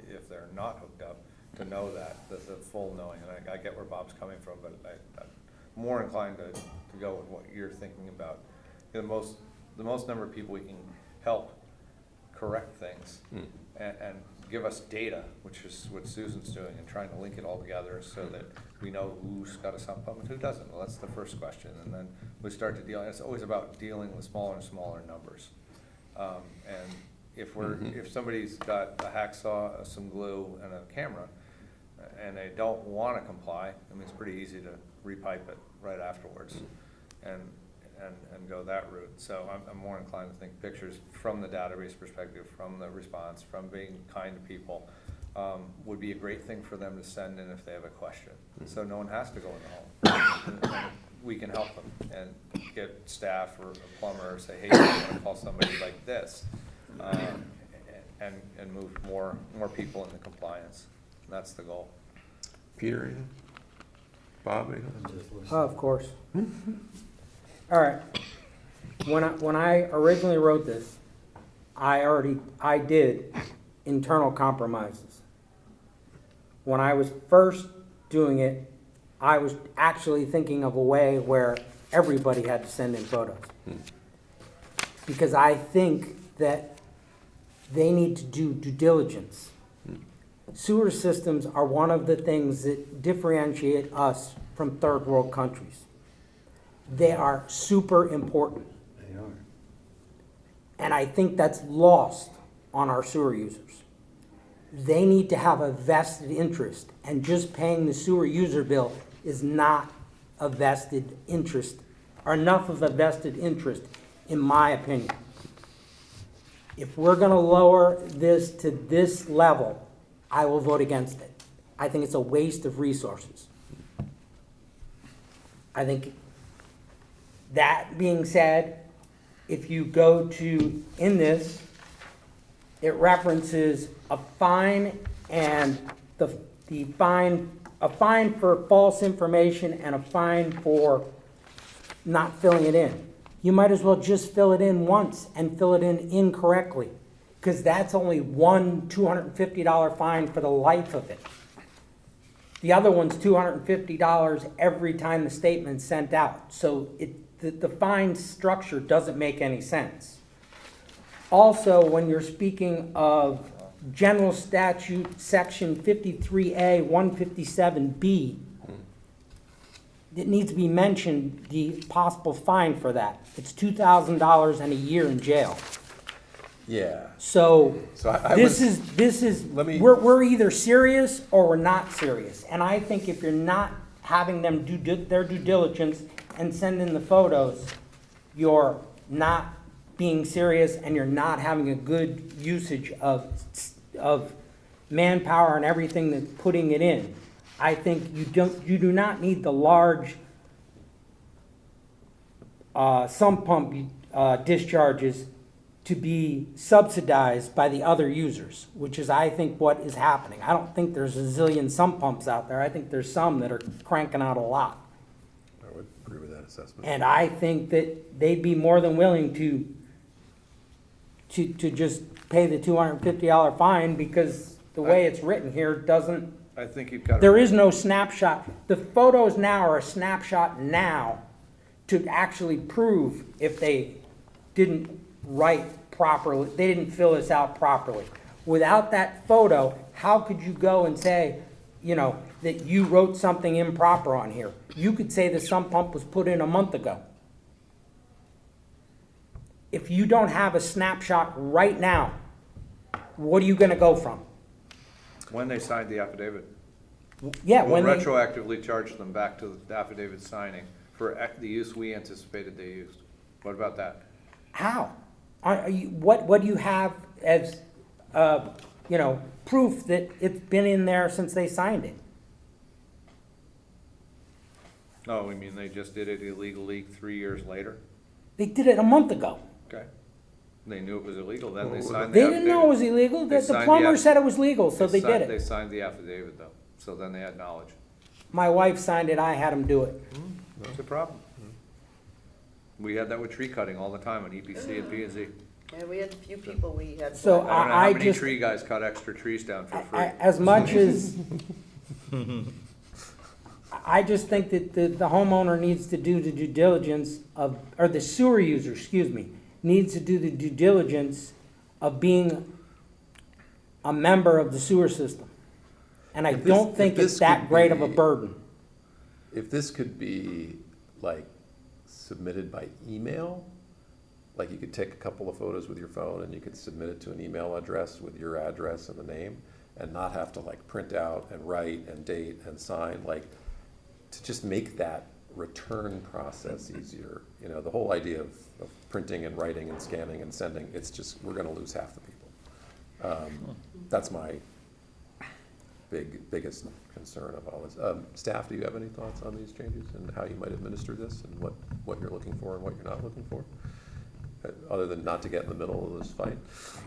If they're not hooked up, to know that, the full knowing. And I get where Bob's coming from, but I'm more inclined to go with what you're thinking about. The most number of people we can help correct things and give us data, which is what Susan's doing, and trying to link it all together so that we know who's got a sump pump and who doesn't. Well, that's the first question, and then we start to deal. And it's always about dealing with smaller and smaller numbers. And if somebody's got a hacksaw, some glue, and a camera, and they don't want to comply, I mean, it's pretty easy to repipe it right afterwards, and go that route. So I'm more inclined to think pictures from the database perspective, from the response, from being kind to people, would be a great thing for them to send in if they have a question. So no one has to go in the home. We can help them and get staff or a plumber or say, hey, you want to call somebody like this, and move more people into compliance. And that's the goal. Peter, anything? Bob, anything? Of course. All right. When I originally wrote this, I did internal compromises. When I was first doing it, I was actually thinking of a way where everybody had to send in photos. Because I think that they need to do due diligence. Sewer systems are one of the things that differentiate us from third world countries. They are super important. They are. And I think that's lost on our sewer users. They need to have a vested interest, and just paying the sewer user bill is not a vested interest, or enough of a vested interest, in my opinion. If we're gonna lower this to this level, I will vote against it. I think it's a waste of resources. I think, that being said, if you go to, in this, it references a fine and a fine for false information and a fine for not filling it in. You might as well just fill it in once and fill it in incorrectly, because that's only one $250 fine for the life of it. The other one's $250 every time the statement's sent out. So the fine structure doesn't make any sense. Also, when you're speaking of General Statute Section 53A 157B, it needs to be mentioned, the possible fine for that. It's $2,000 and a year in jail. Yeah. So I this was- is Let me- we're either serious or we're not serious. And I think if you're not having them do their due diligence and send in the photos, you're not being serious and you're not having a good usage of manpower and everything that's putting it in. I think you do not need the large sump pump discharges to be subsidized by the other users, which is, I think, what is happening. I don't think there's a zillion sump pumps out there. I think there's some that are cranking out a lot. I would agree with that assessment. And I think that they'd be more than willing to just pay the $250 fine, because the way it's written here doesn't, I think you've got. there is no snapshot. The photos now are a snapshot now to actually prove if they didn't write properly, they didn't fill this out properly. Without that photo, how could you go and say, you know, that you wrote something improper on here? You could say the sump pump was put in a month ago. If you don't have a snapshot right now, what are you gonna go from? When they signed the affidavit. Yeah, We'll when they, retroactively charge them back to the affidavit signing for the use we anticipated they used. What about that? how? What do you have as, you know, proof that it's been in there since they signed it? No, we mean they just did it illegally 3 years later? They did it a month ago. Okay. They knew it was illegal, then they signed the They affidavit. didn't know it was illegal. They The signed the plumber aff- said it was legal, so they did They it. signed the affidavit though, so then they had knowledge. My wife signed it, I had them do it. That's a problem. We had that with tree cutting all the time on EPC and P&Z. Yeah, we had a few people we had. So I don't know how I many just, tree guys cut extra trees down for free. as much as, I just think that the homeowner needs to do the due diligence of, or the sewer user, excuse me, needs to do the due diligence of being a member of the sewer system. And I If this- don't if think this it's that could great of a be- burden. If this could be like submitted by email, like you could take a couple of photos with your phone and you could submit it to an email address with your address and the name, and not have to like print out and write and date and sign, like to just make that return process easier. You know, the whole idea of printing and writing and scanning and sending, it's just, we're gonna lose half the people. That's my biggest concern of all this. Staff, do you have any thoughts on these changes and how you might administer this and what you're looking for and what you're not looking for? Other than not to get in the middle of this fight?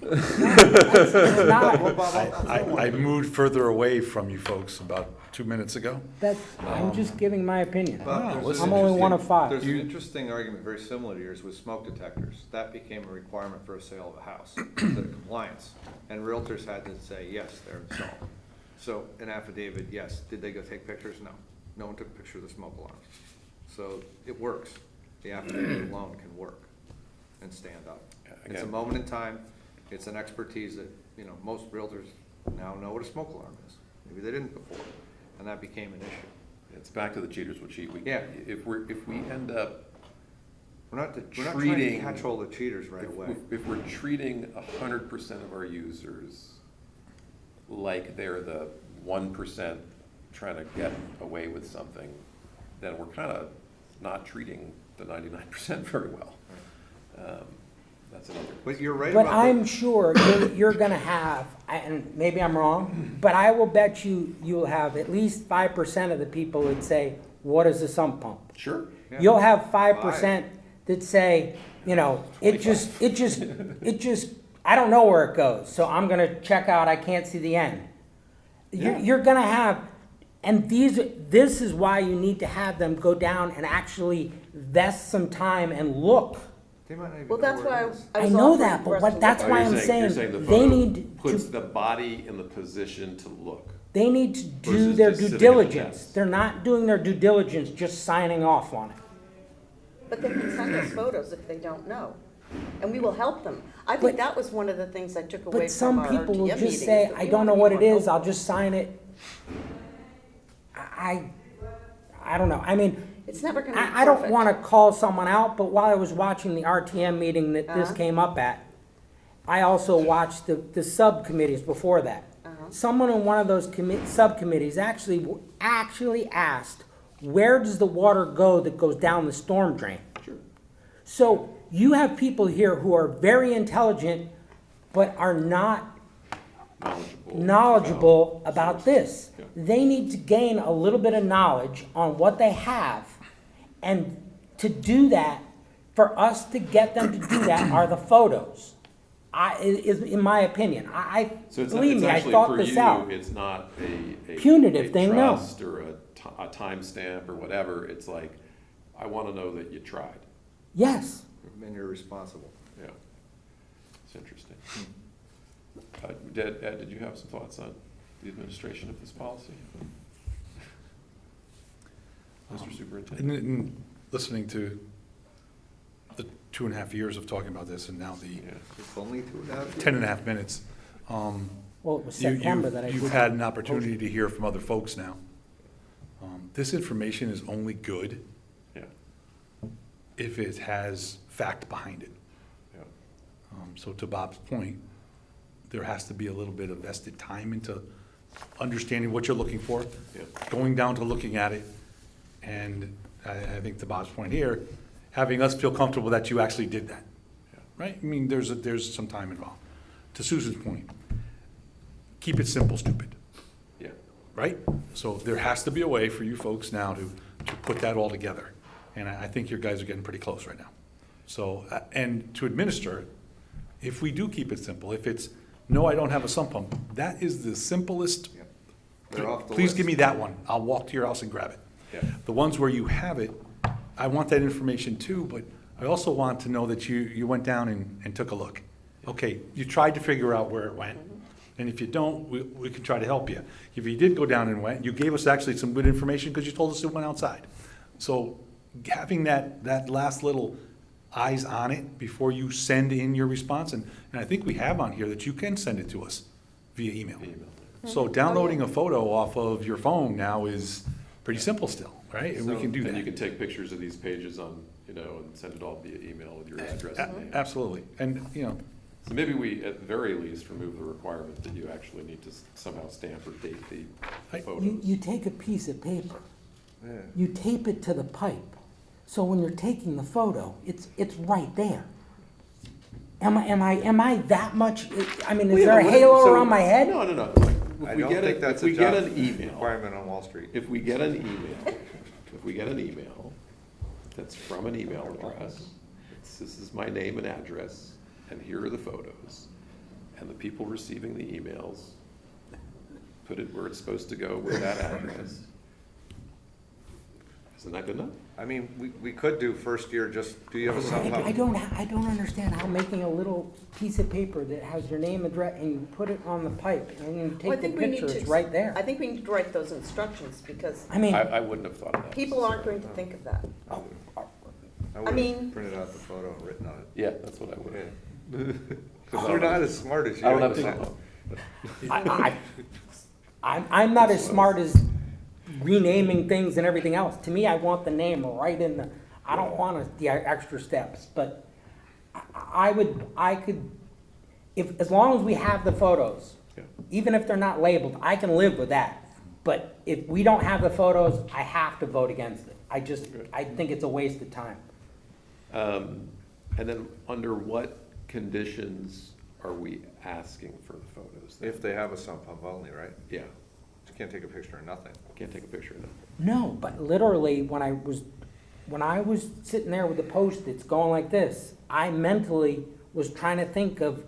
It's not, I moved further away from you folks about 2 minutes ago. that's, I'm just giving my opinion. But there's an I'm only one of interesting- five. There's an interesting argument, very similar to yours, with smoke detectors. That became a requirement for a sale of a house, the compliance. And realtors had to say, yes, they're installed. So an affidavit, yes. Did they go take pictures? No. No one took a picture of the smoke alarms. So it works. The affidavit alone can work and stand up. It's a Again. moment in time. It's an expertise that, you know, most realtors now know what a smoke alarm is. Maybe they didn't before, and that became an issue. It's back to the cheaters will cheat. Yeah. If we end up We're not trying to treating- catch all the cheaters right away. If we're treating 100% of our users like they're the 1% trying to get away with something, then we're kind of not treating the 99% very well. That's another. But you're right But about I'm sure you're gonna have, and maybe I'm wrong, but I will bet you'll have at least 5% of the people that say, what is a sump pump? Sure. Yeah. You'll have 5% that say, you know, it just, I don't know where it goes, so I'm gonna check out, I can't see the end. You're gonna have, and this is why you need to have them go down and actually invest some time and look. They might not even Well, know that's where it why is. I I was know offering that, for but us what, to that's look why at. I'm You're saying, the they photo need puts to, the body in the position to look. they need to do versus their just due sitting at the diligence. desk. They're not doing their due diligence, just signing off on it. But they can send us photos if they don't know, and we will help them. I But- think that was one of the things I took away But from some our people will RTM just meeting, say, is that I we don't know wanna what be it more is, I'll helpful. just sign it. I don't know, I mean, It's never gonna be perfect. I don't wanna call someone out, but while I was watching the RTM meeting that this Uh-huh. came up at, I also watched the subcommittees before that. Uh-huh. Someone in one of those subcommittees actually asked, where does the water go that goes down the storm drain? Sure. So you have people here who are very intelligent, but are not knowledgeable about this. Yeah. They need to gain a little bit of knowledge on what they have. And to do that, for us to get them to do that are the photos. In my opinion, So it's believe me, I actually thought for this you, out. it's not a Punitive thing, no. trust or a timestamp or whatever. It's like, I want to know that you tried. Yes. And you're responsible. Yeah. It's interesting. Ed, did you have some thoughts on the administration of this policy? Mr. Superintendent? In listening to 2.5 years of talking about this, and now the It's only 2.5 years. 10.5 minutes. Well, it was You- September that I did. You've had an opportunity to hear from other folks now. This information is only good Yeah, if it has fact behind it. yeah. So to Bob's point, there has to be a little bit of vested time into understanding what you're looking for, Yeah. going down to looking at it, and I think to Bob's point here, having us feel comfortable that you actually did that, Yeah. right? I mean, there's some time involved. To Susan's point, keep it simple, stupid, Yeah. right? So there has to be a way for you folks now to put that all together, and I think your guys are getting pretty close right now. So, and to administer it, if we do keep it simple, if it's, no, I don't have a sump pump, that is the simplest. They're off the Please list. give me that one. I'll walk to your house and grab it. Yeah. The ones where you have it, I want that information too, but I also want to know that you went down and took a look. Okay, you tried to figure out where it went, and if you don't, we can try to help you. If you did go down and went, you gave us actually some good information because you told us it went outside. So having that last little eyes on it before you send in your response, and I think we have on here that you can send it to us via email. So downloading a photo off of your phone now is pretty simple still, right? And we can do And you can that. take pictures of these pages on, and send it all via email with your address and name. Absolutely. And, So maybe we, at the very least, remove the requirement that you actually need to somehow stamp or date the photos. You take a piece of paper, you tape it to the pipe, so when you're taking the photo, it's right there. Am I that much, I mean, Well, is yeah, there a but halo so- around my head? No. I If we don't get think it, that's if we a get job an email, requirement on Wall Street. if we get an email that's from an email address, this is my name and address, and here are the photos, and the people receiving the emails put it where it's supposed to go with that address. Isn't that good enough? I mean, we could do first year, just, do you have a sump pump? I don't understand how making a little piece of paper that has your name, address, and you put it on the pipe, and you Well, I take the think we need picture, to. it's right there. I think we need to write those instructions, because I mean, I wouldn't have thought of that. people aren't going to think of that. I I mean- would've printed out the photo and written on it. Yeah, that's what I would have. We're not as smart as you. I don't have to. I'm not as smart as renaming things and everything else. To me, I want the name right in the, I don't want the extra steps, but I could, if, as long as we have the photos, Yeah. even if they're not labeled, I can live with that. But if we don't have the photos, I have to vote against it. I think it's a waste of time. And then under what conditions are we asking for the photos? If they have a sump pump only, right? Yeah, You can't take a picture of nothing. can't take a picture of that. No, but literally, when I was sitting there with the Post-its going like this, I mentally was trying to think of,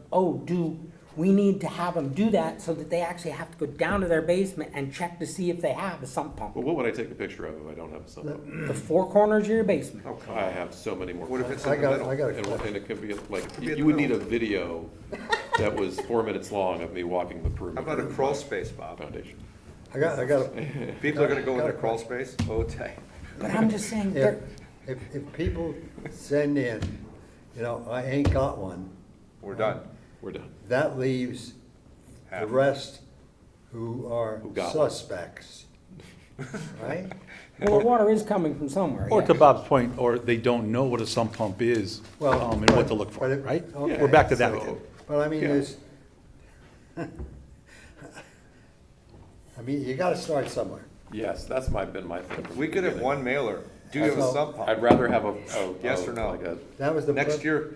do we need to have them do that so that they actually have to go down to their basement and check to see if they have a sump pump? Well, what would I take a picture of if I don't have a sump pump? The four corners of your basement. Oh, come I on. have so many more. What if it's photos. in the middle? And it could be like, be in the you would need a middle. video that was 4 minutes long of me walking the How perimeter. about a of crawl my space, Bob? Foundation. I got, People are gonna go in their crawl space? Oh, tight. But I'm just saying, if people send in, I ain't got one, We're done. We're done. that leaves the Half. rest who are Who got one. suspects, right? well, the water is coming from somewhere, or yeah. to Bob's point, or they don't know what a sump pump is, Well, and what to look for, but it- right? okay. We're back to that So- again. But I mean, Yeah. you gotta start somewhere. Yes, that's been my thing. from We the could have beginning. one mailer. Do you have a So- sump pump? I'd rather have a Yes or no? like a- That was the. Next year,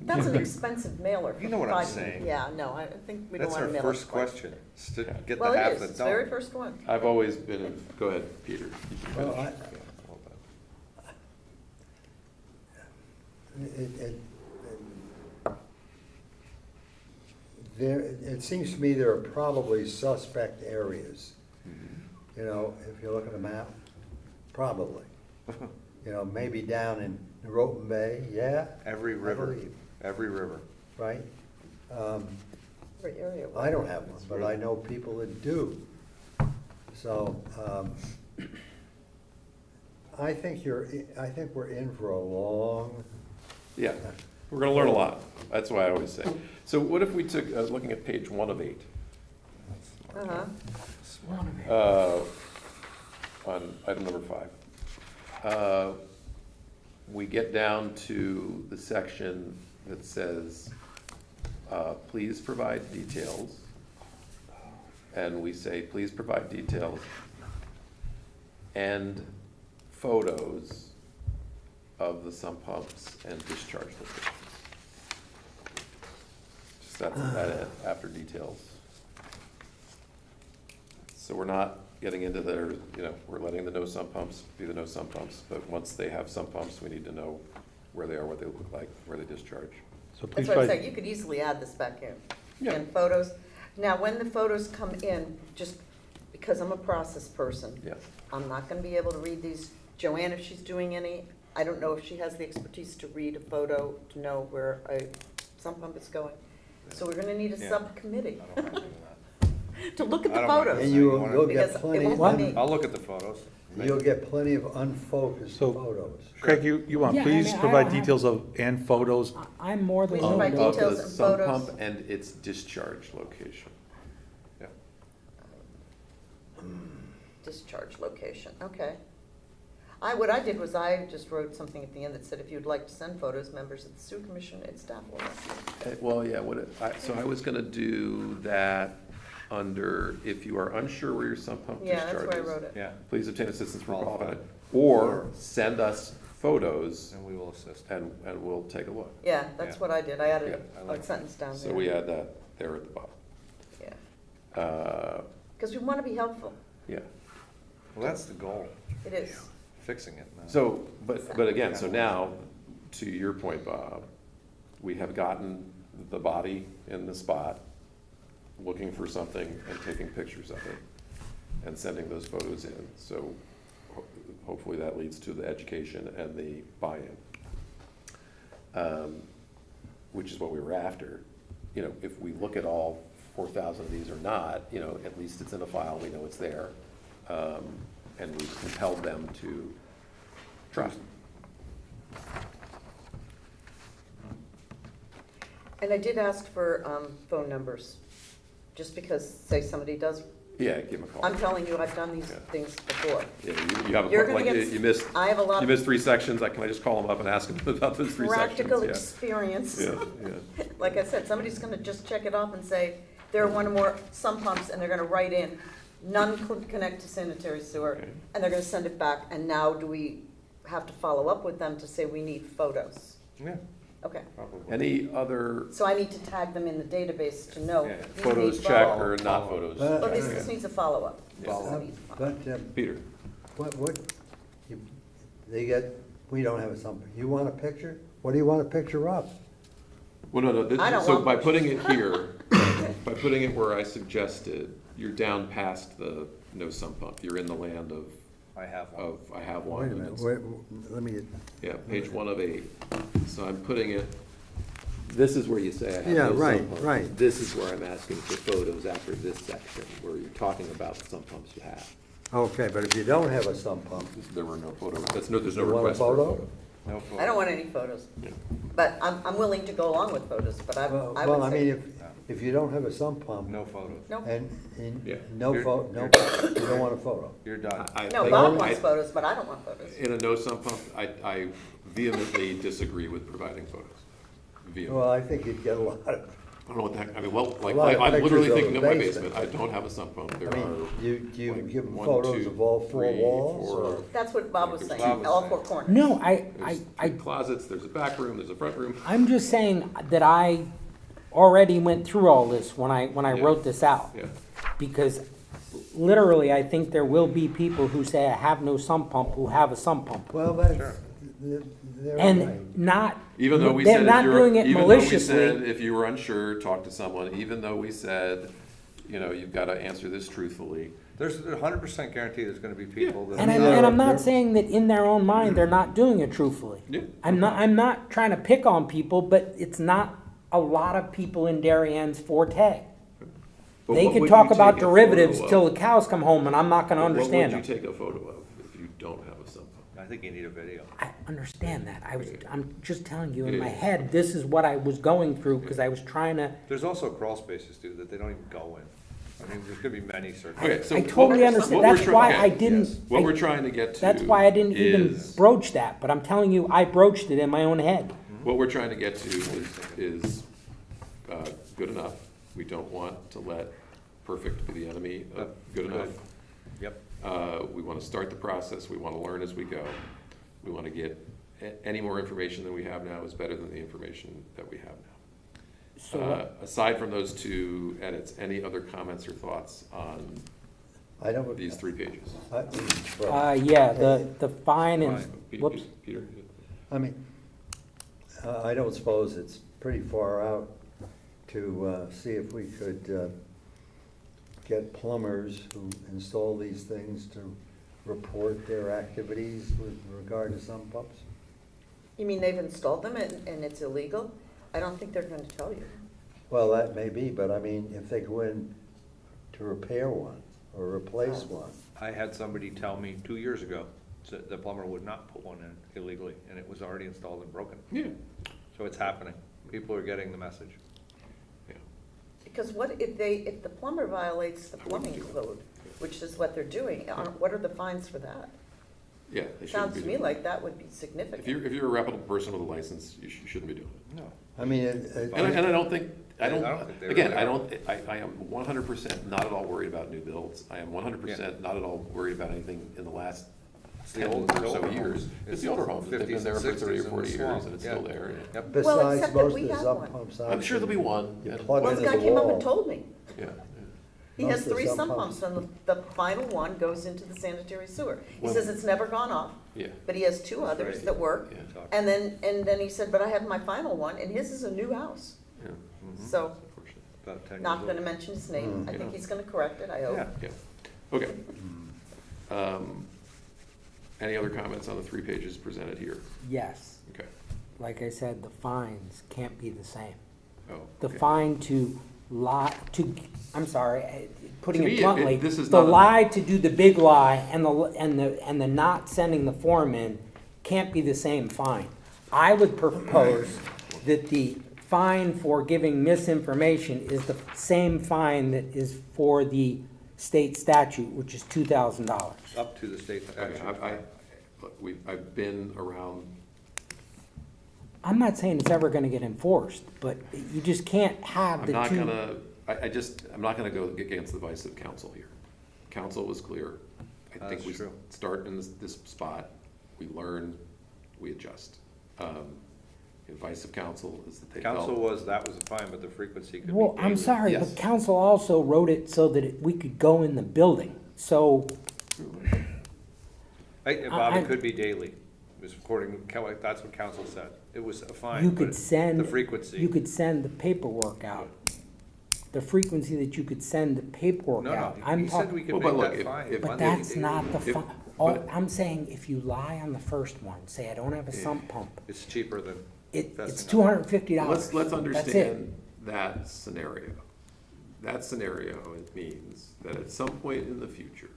That's an expensive mailer. for You know what I'm 5 saying. Yeah, no, I think we don't that's want our to mail it first twice. question, is to get the Well, half it is, that's it's the very done. first one. I've always been, go ahead, Peter. You can Well, finish. It seems to me there are probably suspect areas. If you look at a map, probably. Maybe down in Norotan Bay, yeah, Every I river, believe. every river. right? Great area. I don't have one, but I know people that do. So, I think we're in for a long Yeah, we're gonna learn a lot. That's why I always say. So what if we took, looking at page 1 of 8, Uh-huh. on item number 5. We get down to the section that says, please provide details. And we say, please provide details and photos of the sump pumps and discharge locations. Just that's that after details. So we're not getting into their, we're letting the no sump pumps be the no sump pumps, but once they have sump pumps, we need to know where they are, what they look like, where they discharge. So please That's what I'm try, saying, you could easily add this back in. Yeah. And photos. Now, when the photos come in, just because I'm a process person, Yes. I'm not gonna be able to read these. Joanne, if she's doing any, I don't know if she has the expertise to read a photo to know where a sump pump is going. So we're gonna need a Yeah. subcommittee I don't mind doing to look at I the don't mind photos. And doing you'll Because get it plenty, won't be me. that. I'll look at the photos. you'll get plenty of unfocused So- photos. Craig, you want, Yeah, I please mean, I provide don't have- details of, and photos. I'm more than Please provide willing to. details Of the and sump photos. pump and its discharge location. Yeah. Discharge location, okay. What I did was I just wrote something at the end that said, if you'd like to send photos, members of the sewer commission and staff will receive. Well, yeah, so I was gonna do that under, if you are unsure where your sump pump Yeah, discharge that's is. where I wrote it. Yeah, Please obtain assistance from Qualified. qualified, or send us photos and we will assist. and we'll take a look. Yeah, that's Yeah. what I did. I added Yeah, I like a sentence down there. So we add that there at the bottom. Yeah, because we want to be helpful. Yeah, Well, that's the goal, It is. fixing it now. so, but again, so now, to your point, Bob, we have gotten the body in the spot, looking for something and taking pictures of it, and sending those photos in. So hopefully that leads to the education and the buy-in, which is what we were after. If we look at all 4,000 of these or not, at least it's in a file, we know it's there. And we've compelled them to trust. And I did ask for phone numbers, just because, say somebody does, Yeah, give them a call. I'm telling you, I've done these Yeah. things before. Yeah, you have You're a, gonna like, get- you missed, I have a lot you of missed 3 sections, can I just call them up and ask them about those 3 sections? practical Yeah. experience. Yeah, yeah. Like I said, somebody's gonna just check it off and say, there are one or more sump pumps, and they're gonna write in, none connect to sanitary sewer, Okay. and they're gonna send it back, and now do we have to follow up with them to say we need photos? Yeah, Okay, probably. Any other so I need to tag them in the database to know. Yeah, yeah. these photos need check follow-up. or not photos? Well, check? this needs a follow-up. This Uh, needs a follow-up. But, Peter? we don't have a sump. You want a picture? What do you want a picture of? Well, no, I don't so want by those. putting it here, by putting it where I suggested, you're down past the no sump pump. You're in the land of, I have one. I have one. Wait a and minute, it's- let me, Yeah, page 1 of 8. So I'm putting it, this is where you say I have Yeah, no right, sump pumps. right. This is where I'm asking for photos after this section, where you're talking about the sump pumps you have. okay, but if you don't have a sump pump, There were no photos, there's no You want a request for a photo? photo. No photo. I don't want any photos, Yeah. but I'm willing to go along with photos, but I well, would well, I mean, say, if you don't have a sump pump, No photos. no, and Yeah. no You're- photo, no, you don't want a photo. You're done. no, I- Bob I- wants photos, but I don't want photos. In a no sump pump, I vehemently disagree with providing photos. Vehemently. Well, I think you'd get a lot of, I don't know what the heck, I mean, well, like, lot of I'm literally pictures of thinking of my the basement, basement. I don't have a sump pump, there I are. mean, you like, give them 1, photos 2, of all 4 3, walls, 4. or? That's what Bob was There's saying, Bob was all saying. 4 corners. No, There's 2 closets, there's a back room, there's a front room. I'm just saying that I already went through all this when I Yeah. wrote this out. Yeah, Because literally, I think there will be people who say, I have no sump pump, who have a sump pump. Well, that's, Sure. they're right. And not, even though we they're said if not you're, doing it even though we said maliciously. if you were unsure, talk to someone, even though we said, you've gotta answer this truthfully. There's a 100% guarantee there's gonna be people that. And I'm not saying that in their own mind, they're not doing it truthfully. Yeah. I'm not trying to pick on people, but it's not a lot of people in Darienne's forte. But They what can would talk you about take a derivatives photo till of? the cows come home, and I'm not gonna understand What them. would you take a photo of if you don't have a sump pump? think you need a video. I understand that. I'm just telling you, in my head, this is what I was going through, because I was trying to, There's also crawl spaces too, that they don't even go in. I mean, there's gonna be many circles. Okay, so I what totally we're- understand. what we're That's try- why okay, I didn't. yes. What I- we're trying to get to That's why I didn't even is- broach that, but I'm telling you, I broached it in my own head. What we're trying to get to is good enough. We don't want to let perfect be the enemy of good enough. Yep. We want to start the process, we want to learn as we go. We want to get, any more information than we have now is better than the information that we have now. So Aside from those two edits, any other comments or thoughts on I don't. these 3 pages? yeah, the fine and, whoops. Peter? I mean, I don't suppose it's pretty far out to see if we could get plumbers who install these things to report their activities with regard to sump pumps. You mean they've installed them and it's illegal? I don't think they're going to tell you. Well, that may be, but I mean, if they go in to repair one or replace one. I had somebody tell me 2 years ago that the plumber would not put one in illegally, and it was already installed and broken. Yeah. So it's happening. People are getting the message. Because what if the plumber violates the plumbing code, which is what they're doing, what are the fines for that? Yeah, they shouldn't Sounds be to me doing like that would be significant. If you're a reputable person with a license, you shouldn't be doing it. No. I mean, And I don't think, I don't think they again, really I am 100% not at all worried about new builds. I am 100% not at all worried about anything in the last It's the 10 old- or so older years. homes. It's the older homes, they've been 50s there and for 30 or 60s in 40 the years swamp. and it's Yeah. still there. Yep. Well, besides, except that most we of the have sump one. pumps. I'm sure there'll be one. You and- plug One into guy the came up and wall. told me. Yeah. He Most has of the 3 sump sump pumps. pumps, and the final one goes into the sanitary sewer. He Well- says it's never gone off, Yeah. but he has 2 others right. that work. Yeah. And then he said, but I have my final one, and his is a new house. Yeah. So, Unfortunate. About 10 not years gonna old. mention his name. I Yeah. think he's gonna correct it, I hope. Yeah. Yeah. Okay. Any other comments on the 3 pages presented here? Yes, Okay. like I said, the fines can't be the same. Oh. The okay. fine to lie, I'm sorry, putting To me, it bluntly, this is the not a- lie to do the big lie and the not sending the form in can't be the same fine. I would propose that the fine for giving misinformation is the same fine that is for the state statute, which is $2,000. Up to the state Okay, statute. look, I've been around, I'm not saying it's ever gonna get enforced, but you just can't have I'm the not two. gonna, I'm not gonna go against the advice of council here. Council was clear. I think That's we true. start in this spot, we learn, we adjust. Advice of council is that they felt. Council that was a fine, but the frequency could be Well, I'm daily. sorry, Yes. but council also wrote it so that we could go in the building. So, Bob, I- it could be daily. It was according, that's what council said. It was a fine, you but could send. the frequency. You could send the paperwork out. The frequency that you could send the paperwork No, no, out. he I'm said talking, we could Well, but make look, that if- fine. if- but Monday, that's daily. not the If- fun. but- I'm saying if you lie on the first one, say I don't have a sump pump, It's cheaper than. it's fessing up. $250. Let's That's it. understand that scenario. That scenario, it means that at some point in the future,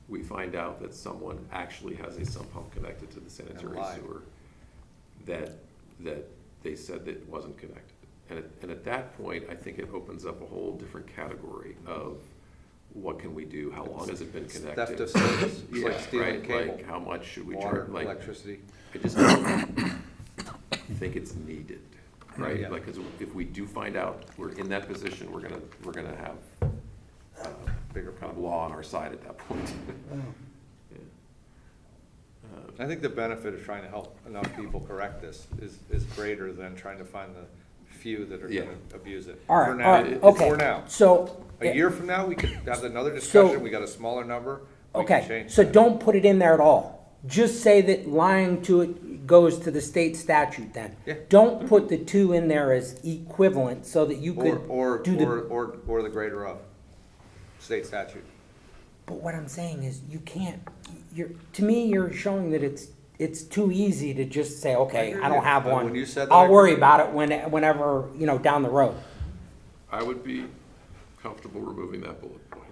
we find out that someone actually has a sump pump connected to the sanitary lied. sewer, that they said that it wasn't connected. And at that point, I think it opens up a whole different category of what can we do, how long has it been connected? Theft of service. It's like Yeah, stealing right, cable. like, how much should we Water, charge, like, electricity. I just don't think it's needed, right? Yeah. Like, 'cause if we do find out we're in that position, we're gonna have Bigger kind of law on our side at that point. Yeah. I think the benefit of trying to help enough people correct this is greater than trying to find the few that are Yeah. gonna abuse it. All For right, now, all right, it- okay. For now. So. A year from now, we could have another discussion, we got a smaller number, we can Okay, change so that. don't put it in there at all. Just say that lying to it goes to the state statute then. Yeah. Don't put the 2 in there as equivalent so that you could Or do the. the greater of, state statute. But what I'm saying is you can't, to me, you're showing that it's too easy to just say, okay, agree I with don't you. have one. When you said that, I I'll worry agree. about it whenever, down the road. I would be comfortable removing that bullet point.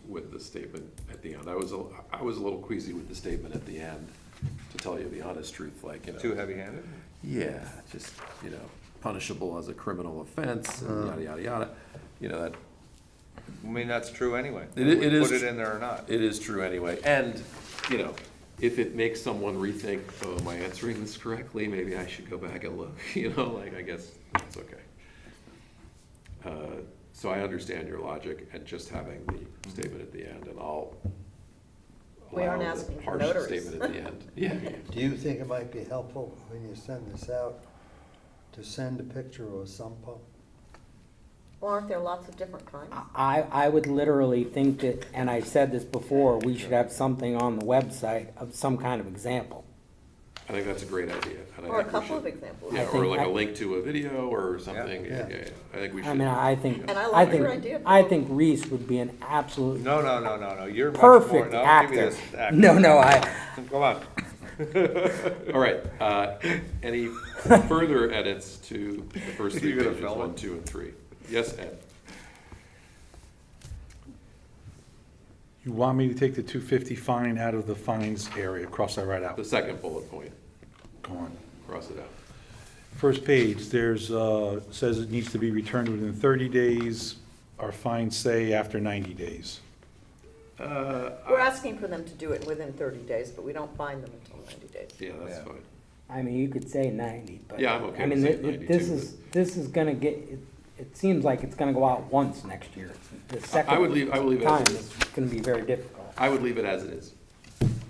with the statement at the end. I was a little queasy with the statement at the end, to tell you the honest truth, like, you know. Too heavy-handed? Yeah, just, you know, punishable as a criminal offense, and yada, yada, yada. You know, that, I mean, that's true anyway. It is Put it tr- in there or not. it is true anyway. And, you know, if it makes someone rethink, oh, am I answering this correctly? Maybe I should go back and look, you know, like, I guess that's okay. So I understand your logic and just having the statement at the end, and I'll We aren't allow the asking for harsh notaries. statement at the end. Yeah. Do you think it might be helpful when you send this out to send a picture of a sump pump? Well, aren't there lots of different kinds? I would literally think that, and I said this before, we should have something on the website of some kind of example. I think that's a great idea. And I Or a think we couple of should- examples. Yeah, I or think like I- a link to a video or something. Yeah. Yeah. I think we should. I mean, I think, And I like your idea. I think Reese would be an absolute No, you're much more, perfect no, give me actor. this actor. No, Come on. All right, any further edits to the first three You gonna pages, fill 1, it? 2, and 3? Yes, Ed? You want me to take the 250 fine out of the fines area, cross that right out? The second bullet point, Go on. cross it out. First page, there's, says it needs to be returned within 30 days. Our fines say after 90 days. We're asking for them to do it within 30 days, but we don't bind them until 90 days. Yeah, that's Yeah. fine. I mean, you could say 90, but. Yeah, I'm okay I with mean, saying 90 this too, this is gonna get, it seems like it's gonna go out once next year. The I would leave it as time it is is. gonna be very difficult. I would leave it as it is.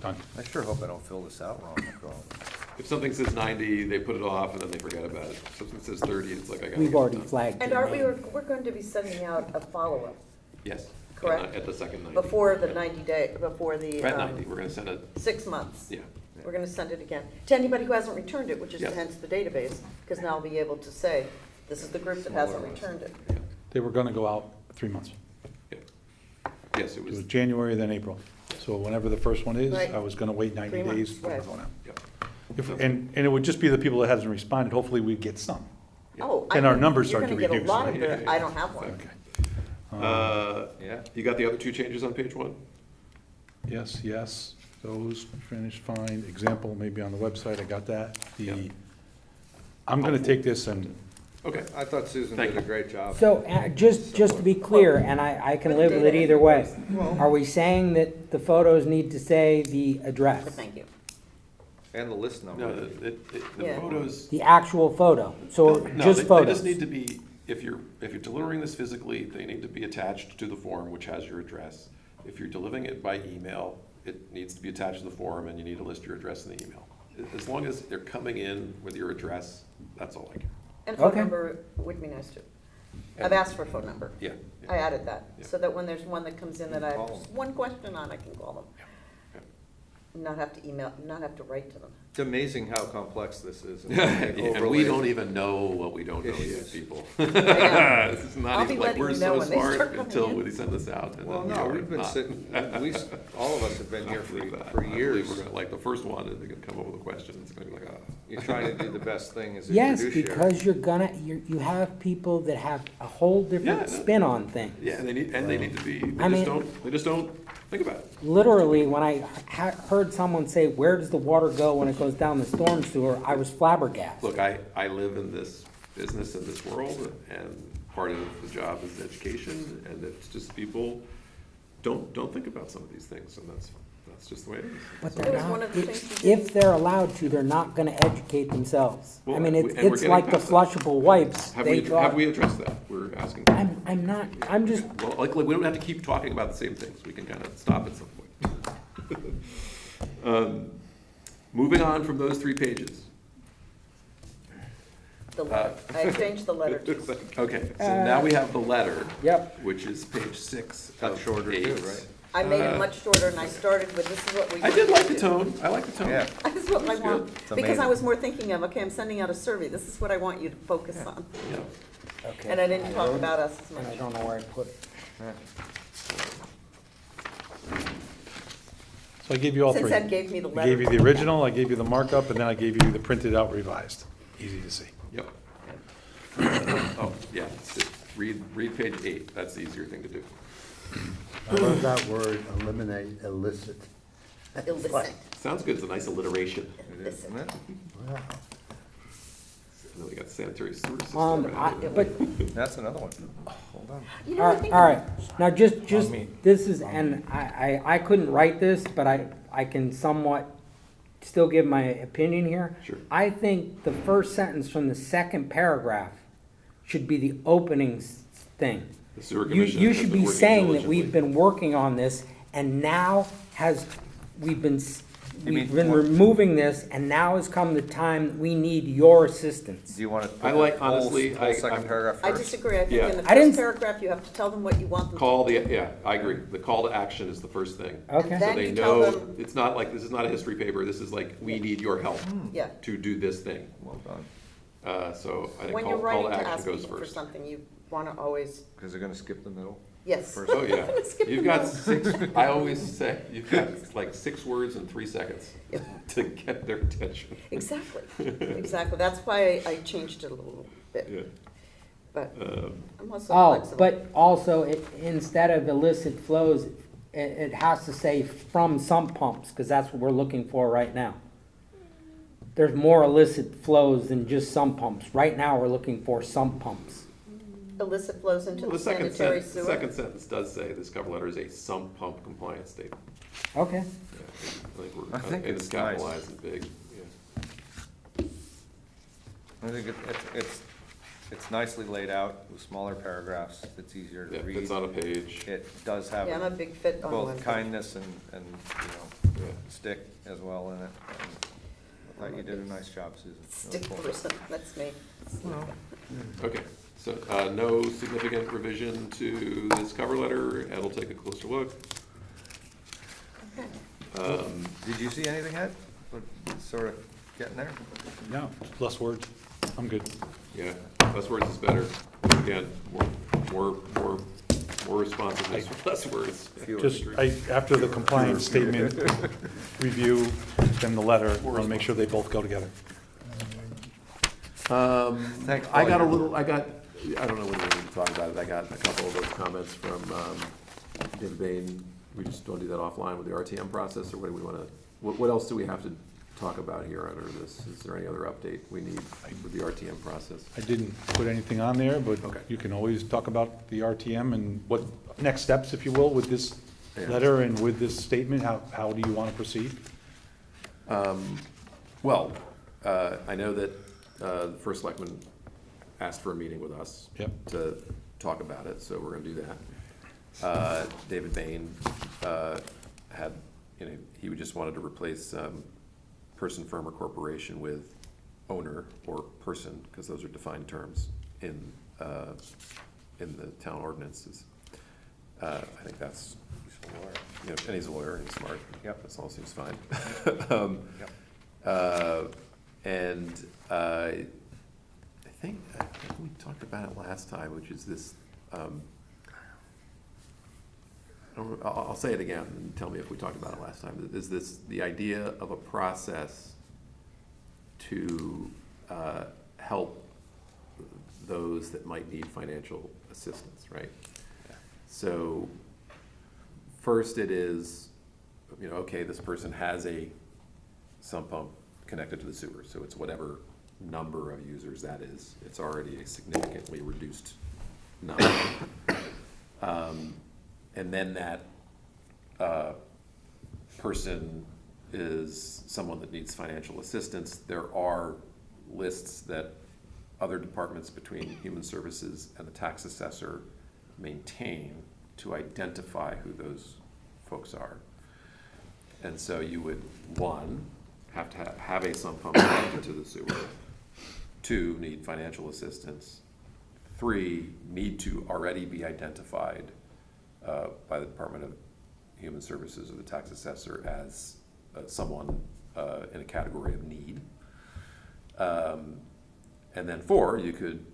Done. I sure hope I don't fill this out wrong, after all. If something says 90, they put it off and then they forget about it. If something says 30, it's like, I gotta We've get it already done. flagged. And your are we, name. we're going to be sending out a follow-up Yes. Correct. At the second 90. before the 90 day, before the At 90, we're gonna send it, 6 months. yeah. We're gonna send it again to anybody who hasn't returned it, which is Yes. hence the database, because now I'll be able to say, this is the group that hasn't returned it. Yeah. They were gonna go out 3 months. Yeah. Yes, it It was, was January, then April. So whenever the first one is, Right. I was gonna wait 90 3 months, days before right. going out. yeah. And it would just be the people that hasn't responded, hopefully we'd get some. Oh, And our numbers start to You're gonna reduce, get a lot right? of Yeah, the, yeah, I yeah. don't have one. Okay. Yeah. You got the other two changes on page 1? Yes, those finished, fine. Example maybe on the website, I got that. Yeah. I'm gonna take this and, Okay. I thought Susan Thank did a you. great job. So, just to be clear, and I can live with it either way, are we saying that the photos need to say the address? Thank you. And the list number. No, the Yeah. photos. The actual photo, so No, just they photos? just need to be, if you're delivering this physically, they need to be attached to the form, which has your address. If you're delivering it by email, it needs to be attached to the form, and you need to list your address in the email. As long as they're coming in with your address, that's all I care. And phone Okay. number would be nice too. I've asked for a phone number. Yeah. I added that, Yeah. so that when there's one that comes in that I have Call them. just one question on, I can call them. Yeah. Not have to email, not have to write to them. It's amazing how complex this is. And we Overlays. don't even know what we don't know yet, Issues. people. know. This is I'll not be even like, letting we're you know so when they start smart coming until in. we send this out. And Well, then, no, yeah, we've been not. sitting, all of us have been here I believe that. for I believe years. we're gonna, like, the first one, they're gonna come up with a question, it's gonna be like, You're trying to do the best thing as a Yes, fiduciary. because you have people that have a whole Yeah, different no. spin on things. yeah, they need to be, I mean- they just don't think about it. Literally, when I heard someone say, where does the water go when it goes down the storm sewer, I was flabbergasted. Look, I live in this business, in this world, and part of the job is education, and it's just people don't think about some of these things, and that's just the way it is. But That they're was one not, of the things we did. if they're allowed to, they're not gonna educate themselves. I Well, mean, and we're it's getting like the past that. flushable wipes. Have They we thought, addressed that? We're asking. I'm not, I'm just, Well, like, we don't have to keep talking about the same things. We can kind of stop at some point. Moving on from those 3 pages. The letter, I changed the letter too. Okay, so now we have the letter. Yep. Which is page 6 Cut of shorter 8. too, right? I made it much shorter and I started with, this is what we. I did like the do. tone. I like the tone. Yeah. This is what I That's want, good. It's because I amazing. was more thinking of, okay, I'm sending out a survey, this is what I want you to focus on. Yeah. okay. And I didn't talk wrote it, about us as And I much. don't know where I put it. so I gave you all 3. Since Ed gave me the I gave you letter. the original, I gave you the markup, and then I gave you the printed out revised. Easy to see. Yep. Oh, yeah, read page 8, that's the easier thing to do. I love that word, eliminate illicit. Illicit. Sounds good, it's a nice alliteration. It is, isn't it? Wow. And then we got sanitary sewer system. But, That's another one. Hold on. You know, I think. all right, now just, me. this is, and I couldn't write this, but I can somewhat still give my opinion here. Sure. I think the first sentence from the second paragraph should be the opening thing. The sewer You, commission you has should been be working saying that diligently. we've been working on this, and now we've been mean what? removing this, and now has come the time that we need your assistance. Do you want to I put like- the whole, honestly, whole I- second I'm- paragraph I first? disagree. I think Yeah. in the I didn't first s- paragraph, you have to tell them what you want them to Call do. yeah, I agree. The call to action is the first thing. Okay. And So then they you tell know, them, it's not like, this is not a history paper, this is like, we need your help yeah, to do this thing. Well done, So I think when you're call writing to to action ask goes people for first. something, you want to always, because they're gonna skip the middle. yes. First. Oh, yeah. Skip You've the got middle. 6, I always say, you've got like 6 words in 3 seconds Yeah. to get their attention. Exactly, exactly. That's why I changed it a little bit, Yeah. but I'm also Oh, flexible. but also, instead of illicit flows, it has to say from sump pumps, because that's what we're looking for right now. There's more illicit flows than just sump pumps. Right now, we're looking for sump pumps. Illicit flows into Well, the the second sanitary sentence, the sewer. second sentence does say this cover letter is a sump pump compliance statement. Okay. Yeah, I I think and it's capitalized and big, yeah. I think it's nicely laid out with smaller paragraphs. It's easier Yeah, to read. fits on a page. It does have Yeah, I'm a big fit on one. both kindness and, Yeah. stick as well in it. And I thought you did a nice job, Susan. Stick Really cool. person, that's me. Okay, so, no significant revision to this cover letter. Ed will take a closer look. Did you see anything, Ed? What, sort of getting there? No, less words. I'm good. Yeah, less words is better. Again, more responsiveness with less words. Just, after the compliance statement review, then the letter, I want to make sure they both go together. Thanks, I got a Paul. little, I don't know when we need to talk about it, I got a couple of those comments from David Bain. We just don't do that offline with the RTM process, or what do we want to, what else do we have to talk about here under this? Is there any other update we need with the RTM process? I didn't put anything on there, but Okay. you can always talk about the RTM and what next steps, if you will, with this Yeah. letter and with this statement. How do you want to proceed? Well, I know that the first selectman asked for a meeting with us Yep. to talk about it, so we're gonna do that. David Bain had, he just wanted to replace person, firm, or corporation with owner or person, because those are defined terms in the town ordinances. I think that's, and he's a lawyer, and he's smart. Yep. That all seems fine. Yep. And I think we talked about it last time, which is this, I'll say it again and tell me if we talked about it last time. Is this the idea of a process to help those that might need financial assistance, right? So first it is, okay, this person has a sump pump connected to the sewer, so it's whatever number of users that is, it's already a significantly reduced number. And then that person is someone that needs financial assistance. There are lists that other departments between Human Services and the tax assessor maintain to identify who those folks are. And so you would, 1, have to have a sump pump connected to the sewer. 2, need financial assistance. 3, need to already be identified by the Department of Human Services or the tax assessor as someone in a category of need. And then 4, you could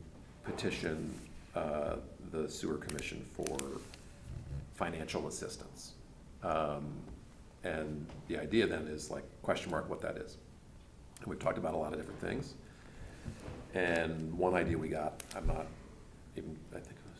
petition the sewer commission for financial assistance. And the idea then is like, question mark, what that is. And we've talked about a lot of different things. And one idea we got, I'm not even, I think it was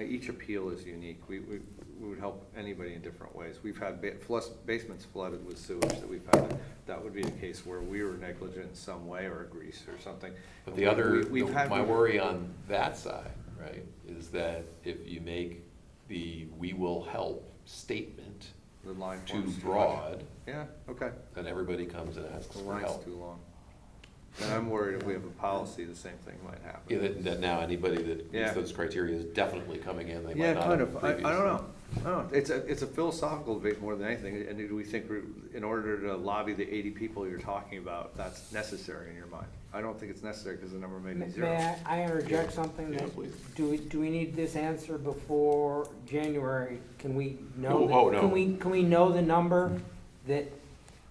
Each appeal is unique. We would help anybody in different ways. We've had basements flooded with sewage that we've had. That would be a case where we were negligent in some way, or a grease or something. But the other, We've had. my worry on that side, right, is that if you make the "we will help" statement The line too form's much. broad, Yeah, okay. then everybody comes and asks The for line's help. too long. And I'm worried if we have a policy, the same thing might happen. Yeah, that now anybody that meets Yeah. those criteria is definitely coming in, they Yeah, might not kind have of. I don't previously. know. I don't know. It's a philosophical debate more than anything. And do we think in order to lobby the 80 people you're talking about, that's necessary in your mind? I don't think it's necessary because the number may be zero. May I interject something? Yeah, that- please. Do we need this answer before January? Can we know? Oh, no. Can we know the number that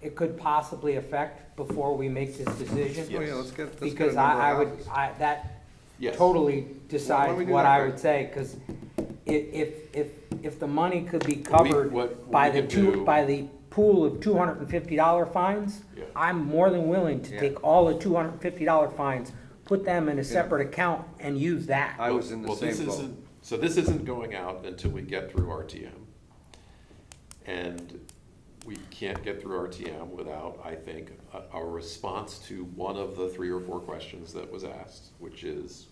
it could possibly affect before we make this decision? Oh, yeah, let's get a Because number I of would, houses. that Yes. totally Why don't decides we do what that, I Greg? would say, because if the money could be covered what by we the could do- by the pool of $250 fines, Yeah. I'm more than willing to Yeah. take all the $250 fines, put them in a separate account and use that. I was in the Well, this same boat. isn't- So this isn't going out until we get through RTM. And we can't get through RTM without, I think, a response to one of the 3 or 4 questions that was asked, which is,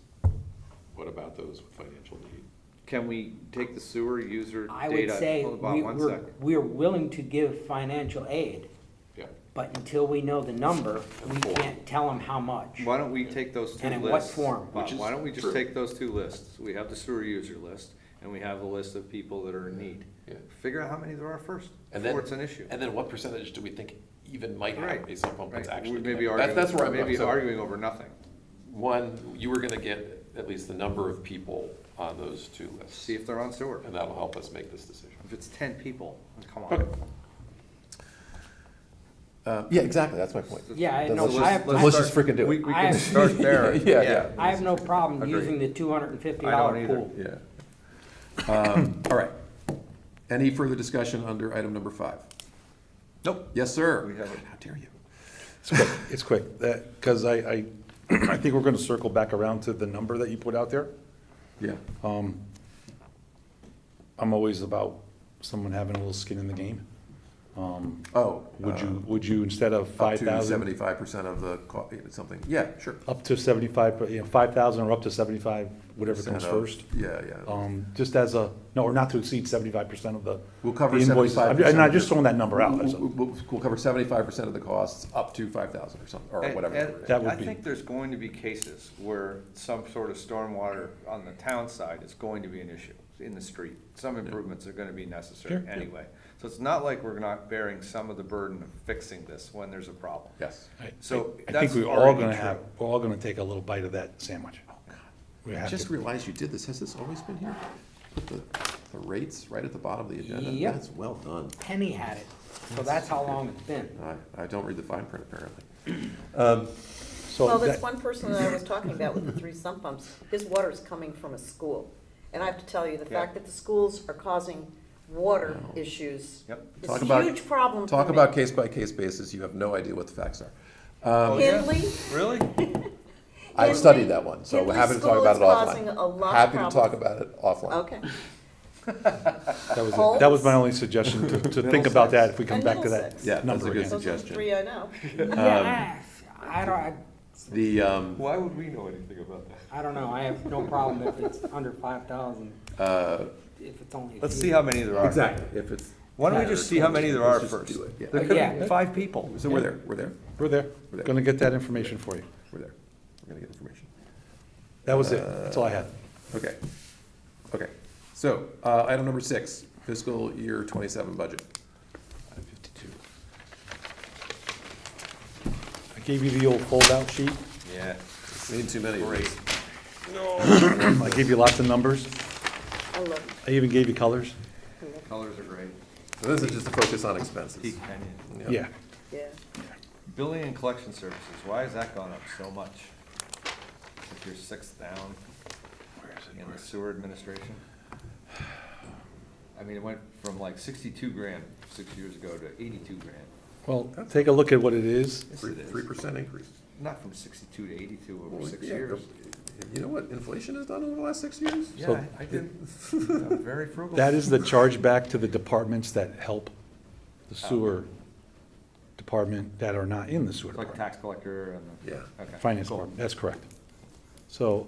what about those with financial need? Can we take the sewer user data? I would say Hold on one second. we're willing to give financial aid, Yeah. but until we know the number, we Form. can't tell them how much. Why don't we take those two lists? And in what form? Bob, Which is why don't we just true. take those 2 lists? We have the sewer user list, and we have the list of people that are in need. Yeah. Figure out how many there are first, And before then, it's an issue. and then what percentage do we think even might have Right, a sump pump that's right. actually We may be connected? arguing, That's where I'm maybe going. So, arguing over nothing. one, you were gonna get at least the number of people on those 2 lists. See if they're on sewer. And that'll help us make this decision. If it's 10 people, come Okay. on. Yeah, exactly, that's my point. Yeah, I Let's know, just- I have, Let's just freaking do it. We I can have- start there. Yeah. I have no problem Agreed. using the $250 I don't either. pool. Yeah. All right. Any further discussion under item number 5? Nope. Yes, sir. We have it. How dare you? It's quick, because I think we're gonna circle back around to the number that you put out there. Yeah. I'm always about someone having a little skin in the game. Oh. Would you, instead of Up to 5,000, 75% of the, something, yeah, sure. up to 75, 5,000 or up to 75, whatever comes Percent of- first? Yeah, yeah. Just as a, no, or not to exceed 75% of the We'll cover the invoices. 75%. And I'm just throwing that number out. as a- We'll cover 75% of the costs up to 5,000 or something, or whatever. And That would I be- think there's going to be cases where some sort of stormwater on the town side is going to be an issue in the street. Some improvements are gonna be necessary Sure, yeah. anyway. So it's not like we're not bearing some of the burden of fixing this when there's a problem. Yes. So I that's think we're all already gonna true. have, we're all gonna take a little bite of that sandwich. We I have just to. realized you did this. Has this always been here? Put the rates right at the bottom of the agenda? Yep. That's well done. Penny had it, so that's how long it's been. I don't read the fine print, apparently. So Well, this that- one person that I was talking about with the 3 sump pumps, his water's coming from a school. And I have to tell you, the Yeah. fact that the schools are causing water Wow. issues Yep. is Talk a about- huge problem for Talk me. about case-by-case basis, you have no idea what the facts are. Oh, yeah? Hindley, Really? I've studied that one, so we're Hindley happy to talk School about is it causing offline. a lot of Happy to talk problems. about it offline. Okay. that was my only suggestion, to think about that if we come And back to that Middlesex. Yeah, that's number a good again. Those are the suggestion. 3 I know. Yeah, I don't, The, Why would we know anything about that? I don't know, I have no problem if it's under 5,000, if it's only a Let's few. see how many there are. exactly, if it's. Why don't we 10 or just see how 20, many there are let's just first? do it, yeah. There could Yeah. be 5 people. So we're there, we're there, We're there, We're there. gonna get that information for you. we're there. We're gonna get information. That was it, that's all I had. Okay. Okay. So, item number 6, fiscal year 27 budget. 52. I gave you the old fold-out sheet. Yeah. Need too many of these. I gave you lots of numbers. I love I even gave you colors. Colors are great. So this is just a focus on expenses. Peak Canyon. Yeah. it, yeah. Billing and collection services, why has that gone up so much? If you're 6th down in the sewer administration? I mean, it went from like 62 grand 6 years ago to 82 grand. Well, take a look at what it is. Yes, it is. 3% increase. Not from 62 to 82 over Well, 6 yeah, years. You know what inflation has done over the last 6 years? Yeah, So I did, I'm very frugal. That is the chargeback to the departments that help the sewer department that are not in the sewer It's like department. tax collector and the. Yeah. Okay. Finance department, that's correct. So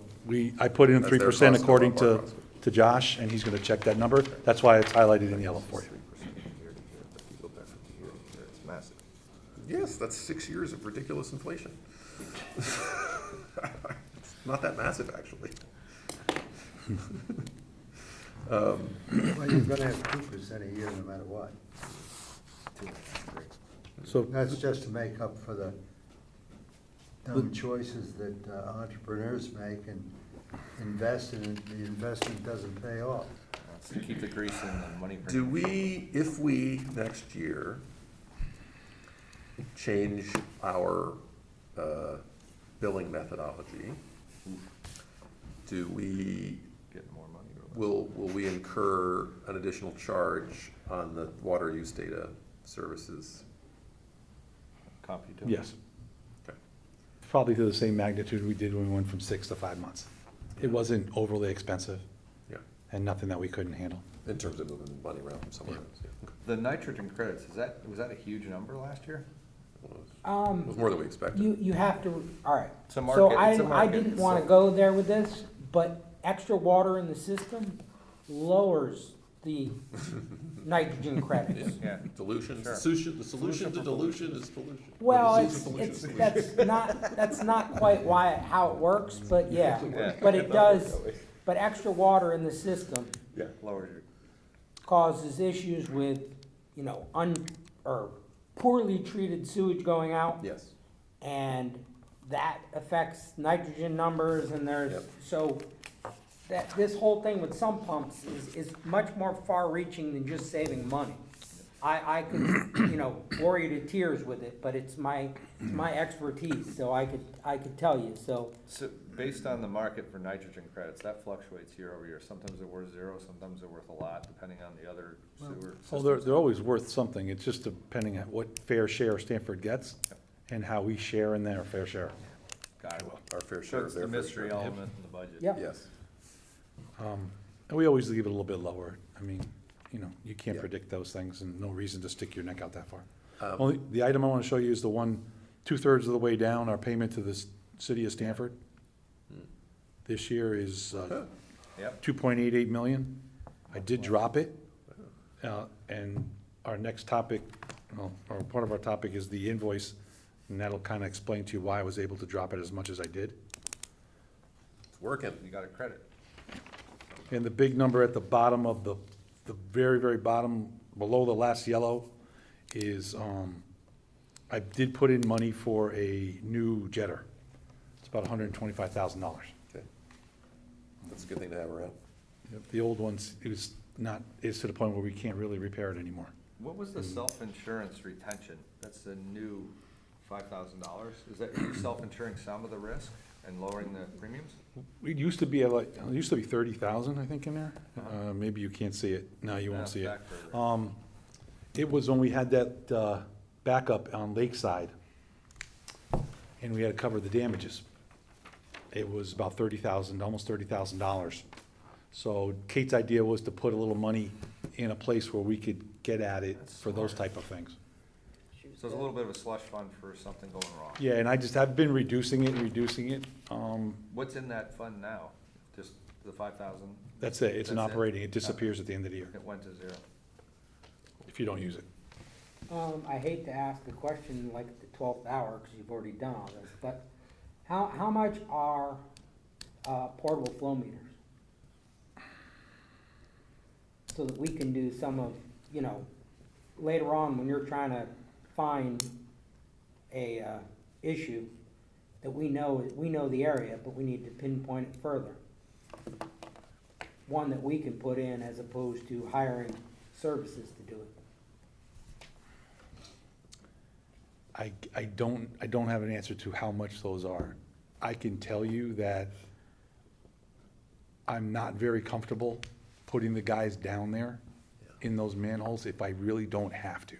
I put in That's their 3% cost, according not our to, cost. to Josh, and he's gonna check that number. That's why it's highlighted in yellow for you. 3% year to year, but if you go back from year to year, it's massive. Yes, that's 6 years of ridiculous inflation. It's not that massive, actually. Well, you're gonna have 2% a year no matter what. So, That's just to make up for the dumb choices that entrepreneurs make and invest in it, the investment doesn't pay off. That's to keep the grease in the money. Do we, if we, next year, change our billing methodology, do we, Get more money. will we incur an additional charge on the water use data services? Compute. yes, Okay. probably to the same magnitude we did when we went from 6 to 5 months. It wasn't overly expensive Yeah, and nothing that we couldn't handle. in terms of moving money around from somewhere else, yeah. Okay. The nitrogen credits, was that a huge number last year? It was more than we expected. You have to, all right. It's a So market, it's a I market, didn't want so- to go there with this, but extra water in the system lowers the nitrogen credits. Yeah. Dilution, Sure. the solution to dilution is pollution. Well, The disease of it's, pollution. that's not quite how it works, but yeah. Yeah. But it does, but extra water in the system Yeah. Lowers your, causes issues with, or poorly treated sewage going out. Yes. And that affects nitrogen numbers and there's, Yep. so that, this whole thing with sump pumps is much more far-reaching than just saving money. I could, bore you to tears with it, but it's my expertise, so I could tell you, so. so based on the market for nitrogen credits, that fluctuates year over year. Sometimes they're worth zero, sometimes they're worth a lot, depending on the other sewer Well, systems. they're always worth something. It's just depending on what fair share Stanford gets and how we share in their fair share. Got it. Our fair So share it's of their the fair mystery share. element in the budget. Yep. Yes. And we always leave it a little bit lower. I mean, you can't Yeah. predict those things and no reason to stick your neck out that far. Um, Only, the item I want to show you is the one, 2/3 of the way down, our payment to the city of Stanford. This year is Yep. 2.88 million. I did drop it. And our next topic, or part of our topic is the invoice, and that'll kind of explain to you why I was able to drop it as much as I did. It's working. You got a credit. And the big number at the bottom of the very, very bottom, below the last yellow, is, I did put in money for a new jetter. It's about $125,000. Okay. That's a good thing to have around. The old one's, it's to the point where we can't really repair it anymore. What was the self-insurance retention? That's the new $5,000. Is that, are you self-insuring some of the risk and lowering the premiums? It used to be it used to be 30,000, I think, in there. Maybe you can't see it. No, you won't No, see it. back further. It was when we had that backup on Lakeside, and we had to cover the damages. It was about 30,000, almost $30,000. So Kate's idea was to put a little money in a place where we could get at it That's for those smart. type of things. So it's a little bit of a slush fund for something going wrong. Yeah, and I've been reducing it. What's in that fund now? Just the 5,000? That's it. It's an That's it? operating. It disappears at the end of the year It went to zero. if you don't use it. I hate to ask a question like at the 12th hour, because you've already done all this, but how much are portable flow meters? So that we can do some of, later on when you're trying to find a issue that we know the area, but we need to pinpoint it further. One that we can put in as opposed to hiring services to do it. I don't have an answer to how much those are. I can tell you that I'm not very comfortable putting the guys down there in those manholes if I really don't have to.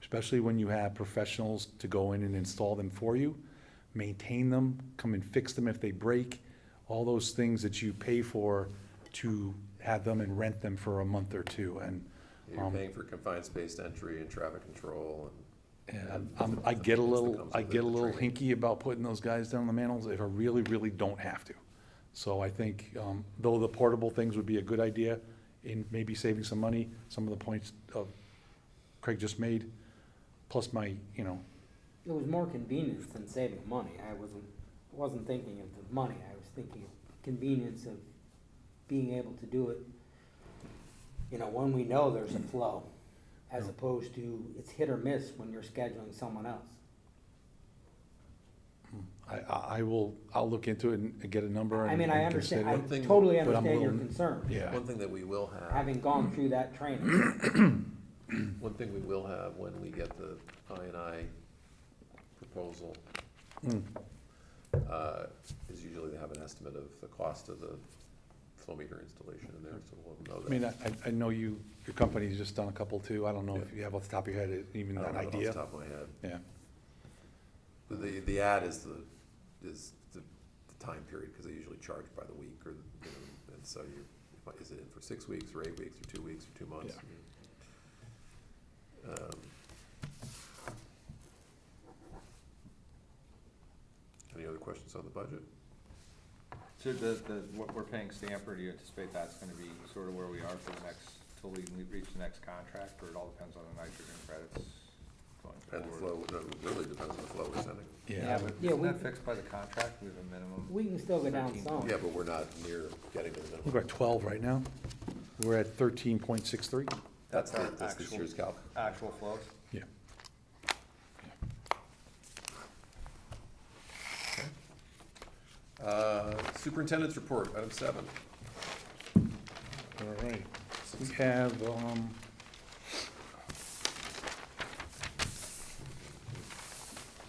Especially when you have professionals to go in and install them for you, maintain them, come and fix them if they break, all those things that you pay for to have them and rent them for a month or two, and, You're paying for confined space entry and traffic control and I get a things that little, comes I with get a the little training. hinky about putting those guys down the manholes if I really, really don't have to. So I think, though the portable things would be a good idea in maybe saving some money, some of the points of Craig just made, plus my, It was more convenience than saving money. I wasn't thinking of the money. I was thinking of convenience of being able to do it, when we know there's a flow, as opposed to it's hit or miss when you're scheduling someone else. I'll look into it and get a number and I and understand, consider I it. One thing- totally But I'm understand your willing- concern, Yeah. One thing that we will have. having gone through that training. One thing we will have when we get the I&I proposal Mm. Is usually they have an estimate of the cost of the flow meter installation in there, so we'll know I mean, that. I know your company's just done a couple too. I don't know if Yeah. you have off the top of your head even I that don't have it idea. off the top of my head. Yeah. But the ad is the time period, because they usually charge by the week, or, and so is it in for 6 weeks, or 8 weeks, or 2 weeks, or 2 months? Any other questions on the budget? So what we're paying Stanford, do you anticipate that's gonna be sort of where we are for the next, till we reach the next contract, or it all depends on the nitrogen credits going And the forward? flow, no, it really depends on the flow we're sending. Yeah. But Yeah, isn't we- that fixed by the contract? We have a minimum? We can still go down 13. some. Yeah, but we're not near getting to the minimum. We're at 12 right now. We're at 13.63. That's our this actual- year's calc. Actual flows? Yeah. Superintendent's report, item 7. All right. We have,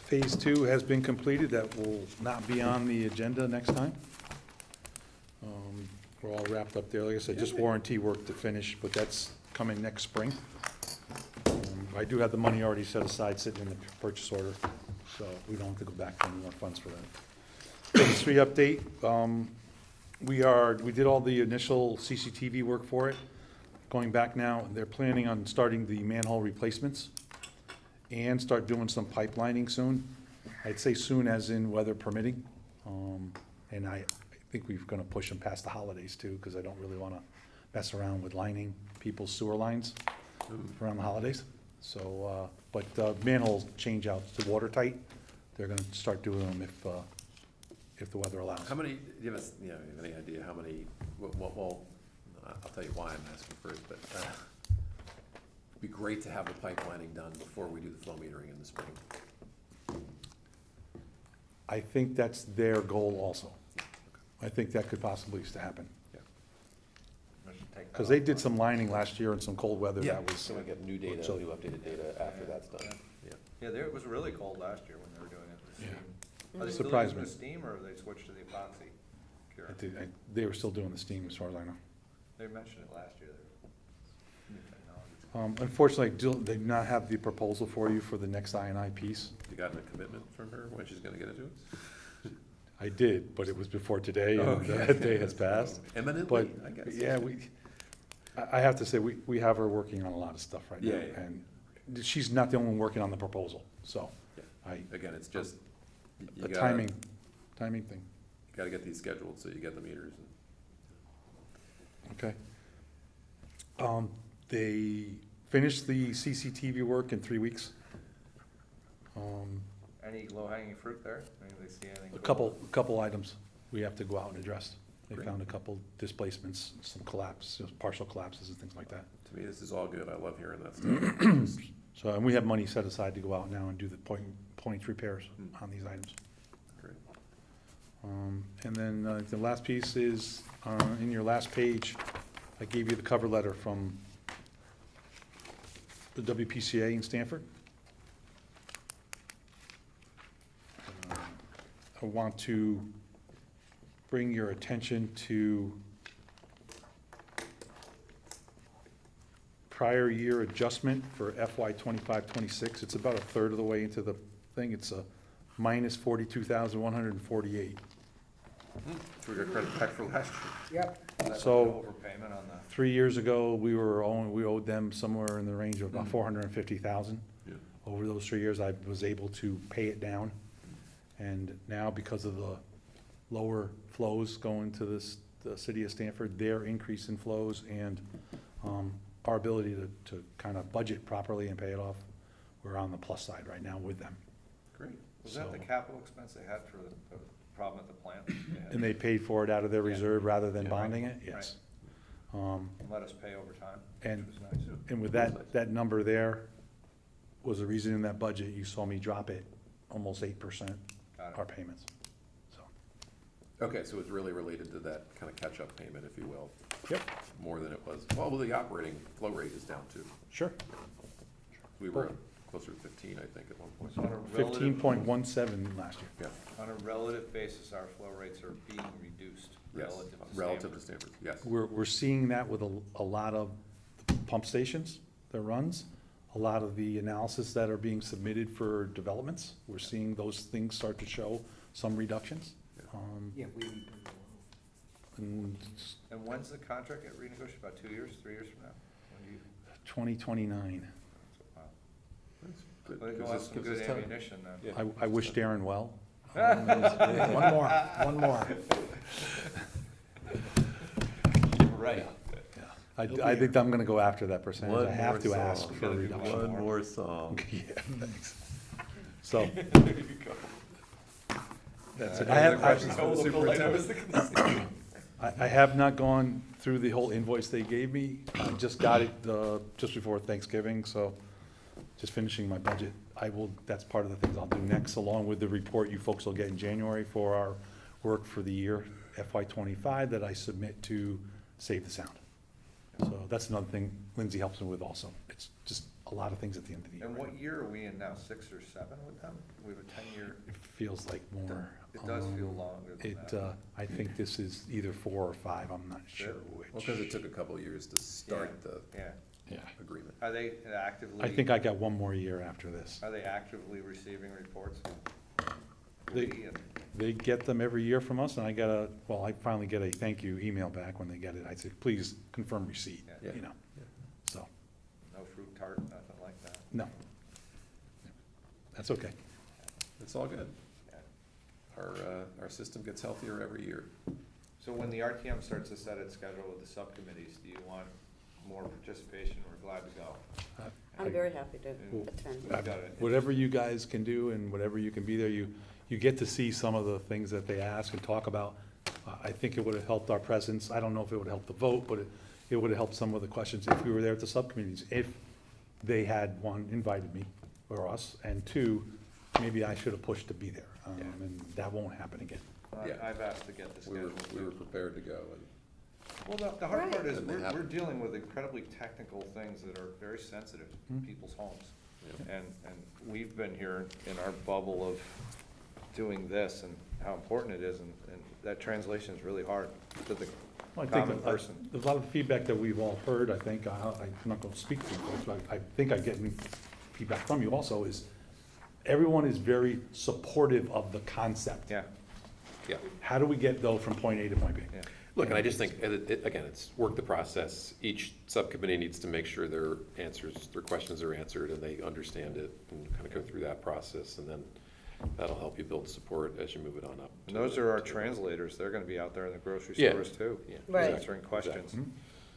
Phase 2 has been completed. That will not be on the agenda next time. We're all wrapped up there. Like I said, just warranty work to finish, but that's coming next spring. I do have the money already set aside, sitting in the purchase order, so we don't have to go back for any more funds for that. Phase 3 update, we did all the initial CCTV work for it. Going back now, they're planning on starting the manhole replacements and start doing some pipelining soon. I'd say soon as in weather permitting. And I think we're gonna push them past the holidays too, because I don't really wanna mess around with lining people's sewer lines around the holidays. So, but manholes change out to watertight. They're gonna start doing them if the weather allows. How many, do you have any idea how many, well, I'll tell you why I'm asking first, but it'd be great to have the pipelining done before we do the flow metering in the spring. I think that's their goal also. I think that could possibly happen. Because they did some lining last year in some cold weather. Yeah, That was, so we get new data, so- new updated data after that's done, yeah. Yeah, it was really cold last year when they were doing it with Yeah. steam. Are they still Surprised using me. the steam, or have they switched to the epoxy? Kira? They were still doing the steam as far as I know. They mentioned it last year. New technology. Unfortunately, they do not have the proposal for you for the next I&I piece. You gotten a commitment from her when she's gonna get it to us? I did, but it was before today, and Okay. that day has passed. Eminently, But, I guess. yeah, I have to say, we have her working on a lot of stuff right now. Yeah, yeah. And she's not the only one working on the proposal, so Yeah. Again, it's just, you a gotta, timing thing, you gotta get these scheduled so you get the meters. okay? They finished the CCTV work in 3 weeks. Any low-hanging fruit there? Maybe they see anything? A cool? couple items we have to go out and address. They Great. found a couple displacements, some collapse, partial collapses and things like that. To me, this is all good, I love hearing that stuff. So, and we have money set aside to go out now and do the points repairs on these items. Great. And then the last piece is, in your last page, I gave you the cover letter from the WPCA in Stanford. I want to bring your attention to prior year adjustment for FY 25-26. It's about a third of the way into the thing. It's a minus 42,148. So we got credit back for last year. Yep. Is that So- like the overpayment on the? 3 years ago, we owed them somewhere in the range of about Mm. 450,000. Yeah. Over those 3 years, I was able to pay it down. And now, because of the lower flows going to the city of Stamford, their increase in flows and our ability to kind of budget properly and pay it off, we're on the plus side right now with them. Great. Was that the So- capital expense they had for the problem at the plant? had And they paid for it out of their Yeah. reserve rather than Yeah. bonding it? Right. Yes. And let us pay over time, And- which was nice. And with that number there was the reason in that budget, you saw me drop it almost 8%, Got it. our payments. So, Okay, so it's really related to that kind of catch-up payment, if you will, yep, more than it was. Well, the operating flow rate is down too. sure. We were closer to 15, I think, at one point. So on a relative- 15.17 last year. Yeah, On a relative basis, our flow rates are being reduced yes, relative to relative to Stanford. Stanford, yes. We're seeing that with a lot of pump stations that runs, a lot of the analysis that are being submitted for developments. We're seeing those things start to show some reductions. Yeah, we, And And when's the contract get renegotiated? About 2 years, 3 years from now? When do you, 2029. wow. That's good. Well, Gives you'll have us- some gives good us time. ammunition then. Yeah. I wish Darren well. One more. Right. I think I'm gonna go after that percentage. I have to ask for a Gotta do reduction. one more. more song. Yeah, thanks. So, There you go. That's I have- questions for the superintendent? I have not gone through the whole invoice they gave me. I just got it, just before Thanksgiving, so just finishing my budget. That's part of the things I'll do next, along with the report you folks will get in January for our work for the year FY '25 that I submit to Save the Sound. So that's another thing Lindsay helps me with also. It's just a lot of things at the end of the year. And what year are we in now, 6 or 7 with them? We have a 10-year, It feels like more. it does feel longer than that. I think this is either 4 or 5, I'm not sure which. Well, because it took a couple of years to start the Yeah. Yeah. agreement. Are they actively? I think I got one more year after this. Are they actively receiving reports? They- We and- They get them every year from us, and I finally get a thank you email back when they get it. I say, please confirm receipt, Yeah. you know, so, No fruit tart, nothing like that? no. That's okay. It's all good. Yeah. Our system gets healthier every year. So when the RTM starts to set its schedule with the subcommittees, do you want more participation? We're glad to go. I'm very happy to Well, attend. We've got it. Whatever you guys can do and whatever you can be there, you get to see some of the things that they ask and talk about. I think it would have helped our presence. I don't know if it would have helped the vote, but it would have helped some of the questions if we were there at the subcommittees. If they had, one, invited me or us, and two, maybe I should have pushed to be there. Yeah. And that won't happen again. Yeah. I've asked to get the We were schedule. prepared to go, and Well, the hard part Right. is, And they we're haven't. dealing with incredibly technical things that are very sensitive Hmm. to people's homes. Yeah. And we've been here in our bubble of doing this and how important it is, and that translation is really hard to the Well, I common think person. there's a lot of feedback that we've all heard, I think. I'm not going to speak for you folks, but I think I get feedback from you also, is everyone is very supportive of the concept. Yeah, yeah. How do we get, though, from point A to point B? yeah. Look, and I just think, again, it's work the process. Each subcommittee needs to make sure their questions are answered and they understand it and kind of go through that process. And then that'll help you build support as you move it on up. And those are our translators. They're gonna be out there in the grocery Yeah. stores too. Yeah. Right. Answering questions. Hmm?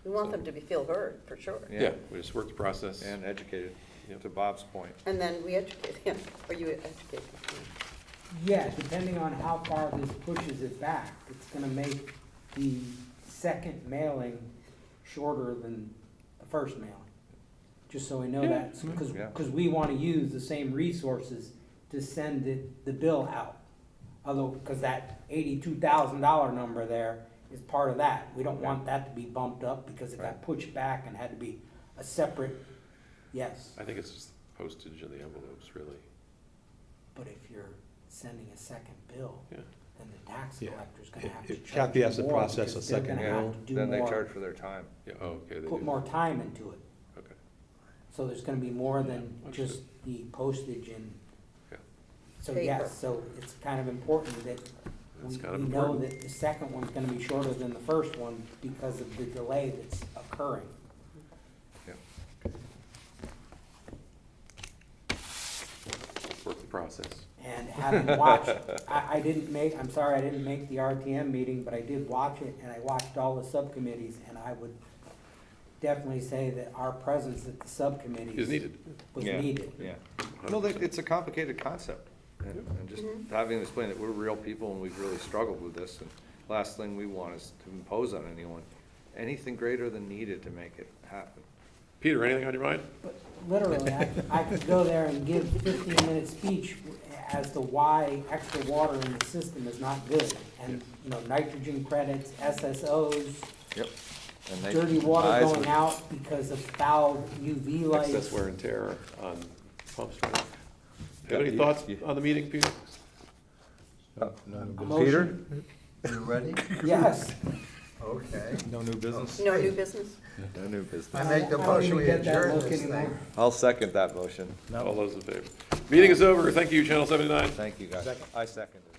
We want them to feel heard, for sure. Yeah, we just work the process. And educated, to Bob's point. And then we educate him, or you educate him. yeah, depending on how far this pushes it back, it's gonna make the second mailing shorter than the first mailing. Just so we know that, Yeah. because we wanna use the same resources to send the bill out. Although, because that $82,000 number there is part of that. We don't want that to be bumped up because it got pushed back and had to be a separate, yes. I think it's just postage and the envelopes, really. But if you're sending a second bill, Yeah. then the tax Yeah. collector's gonna have to If charge Kathy has to you more process a because they're second gonna have bill, to do Then they more- charge for their time. Yeah, oh, okay. they Put do. more time into it. Okay. So there's gonna be more than Understood. just the postage and, Yeah. so Paper. yes, so it's kind of important that That's we kind of know important. that the second one's gonna be shorter than the first one because of the delay that's occurring. Work the process. And having watched, I'm sorry, I didn't make the RTM meeting, but I did watch it, and I watched all the subcommittees, and I would definitely say that our presence at the subcommittees Is needed. was Yeah, needed. Yeah. Well, it's a complicated concept, and just having to explain that we're real people and we've really struggled with this, and last thing we want is to impose on anyone anything greater than needed to make it happen. Peter, anything on your mind? But literally, I could go there and give 15-minute speech as to why extra water in the system is not good. And, nitrogen credits, SSOs, Yep. And they dirty water eyes going would- out because of foul UV lights. Excess wear and tear on pumps. Have any Yeah, thoughts yeah. on the meeting, Peter? A Peter? motion? You ready? Yes. Okay. No new business? No new business? No new business. I make the don't motion, even we get that adjourn look this anymore. thing. I'll second that motion. All those in favor? Meeting is over. Thank you, Channel 79. Thank you, guys. I second it.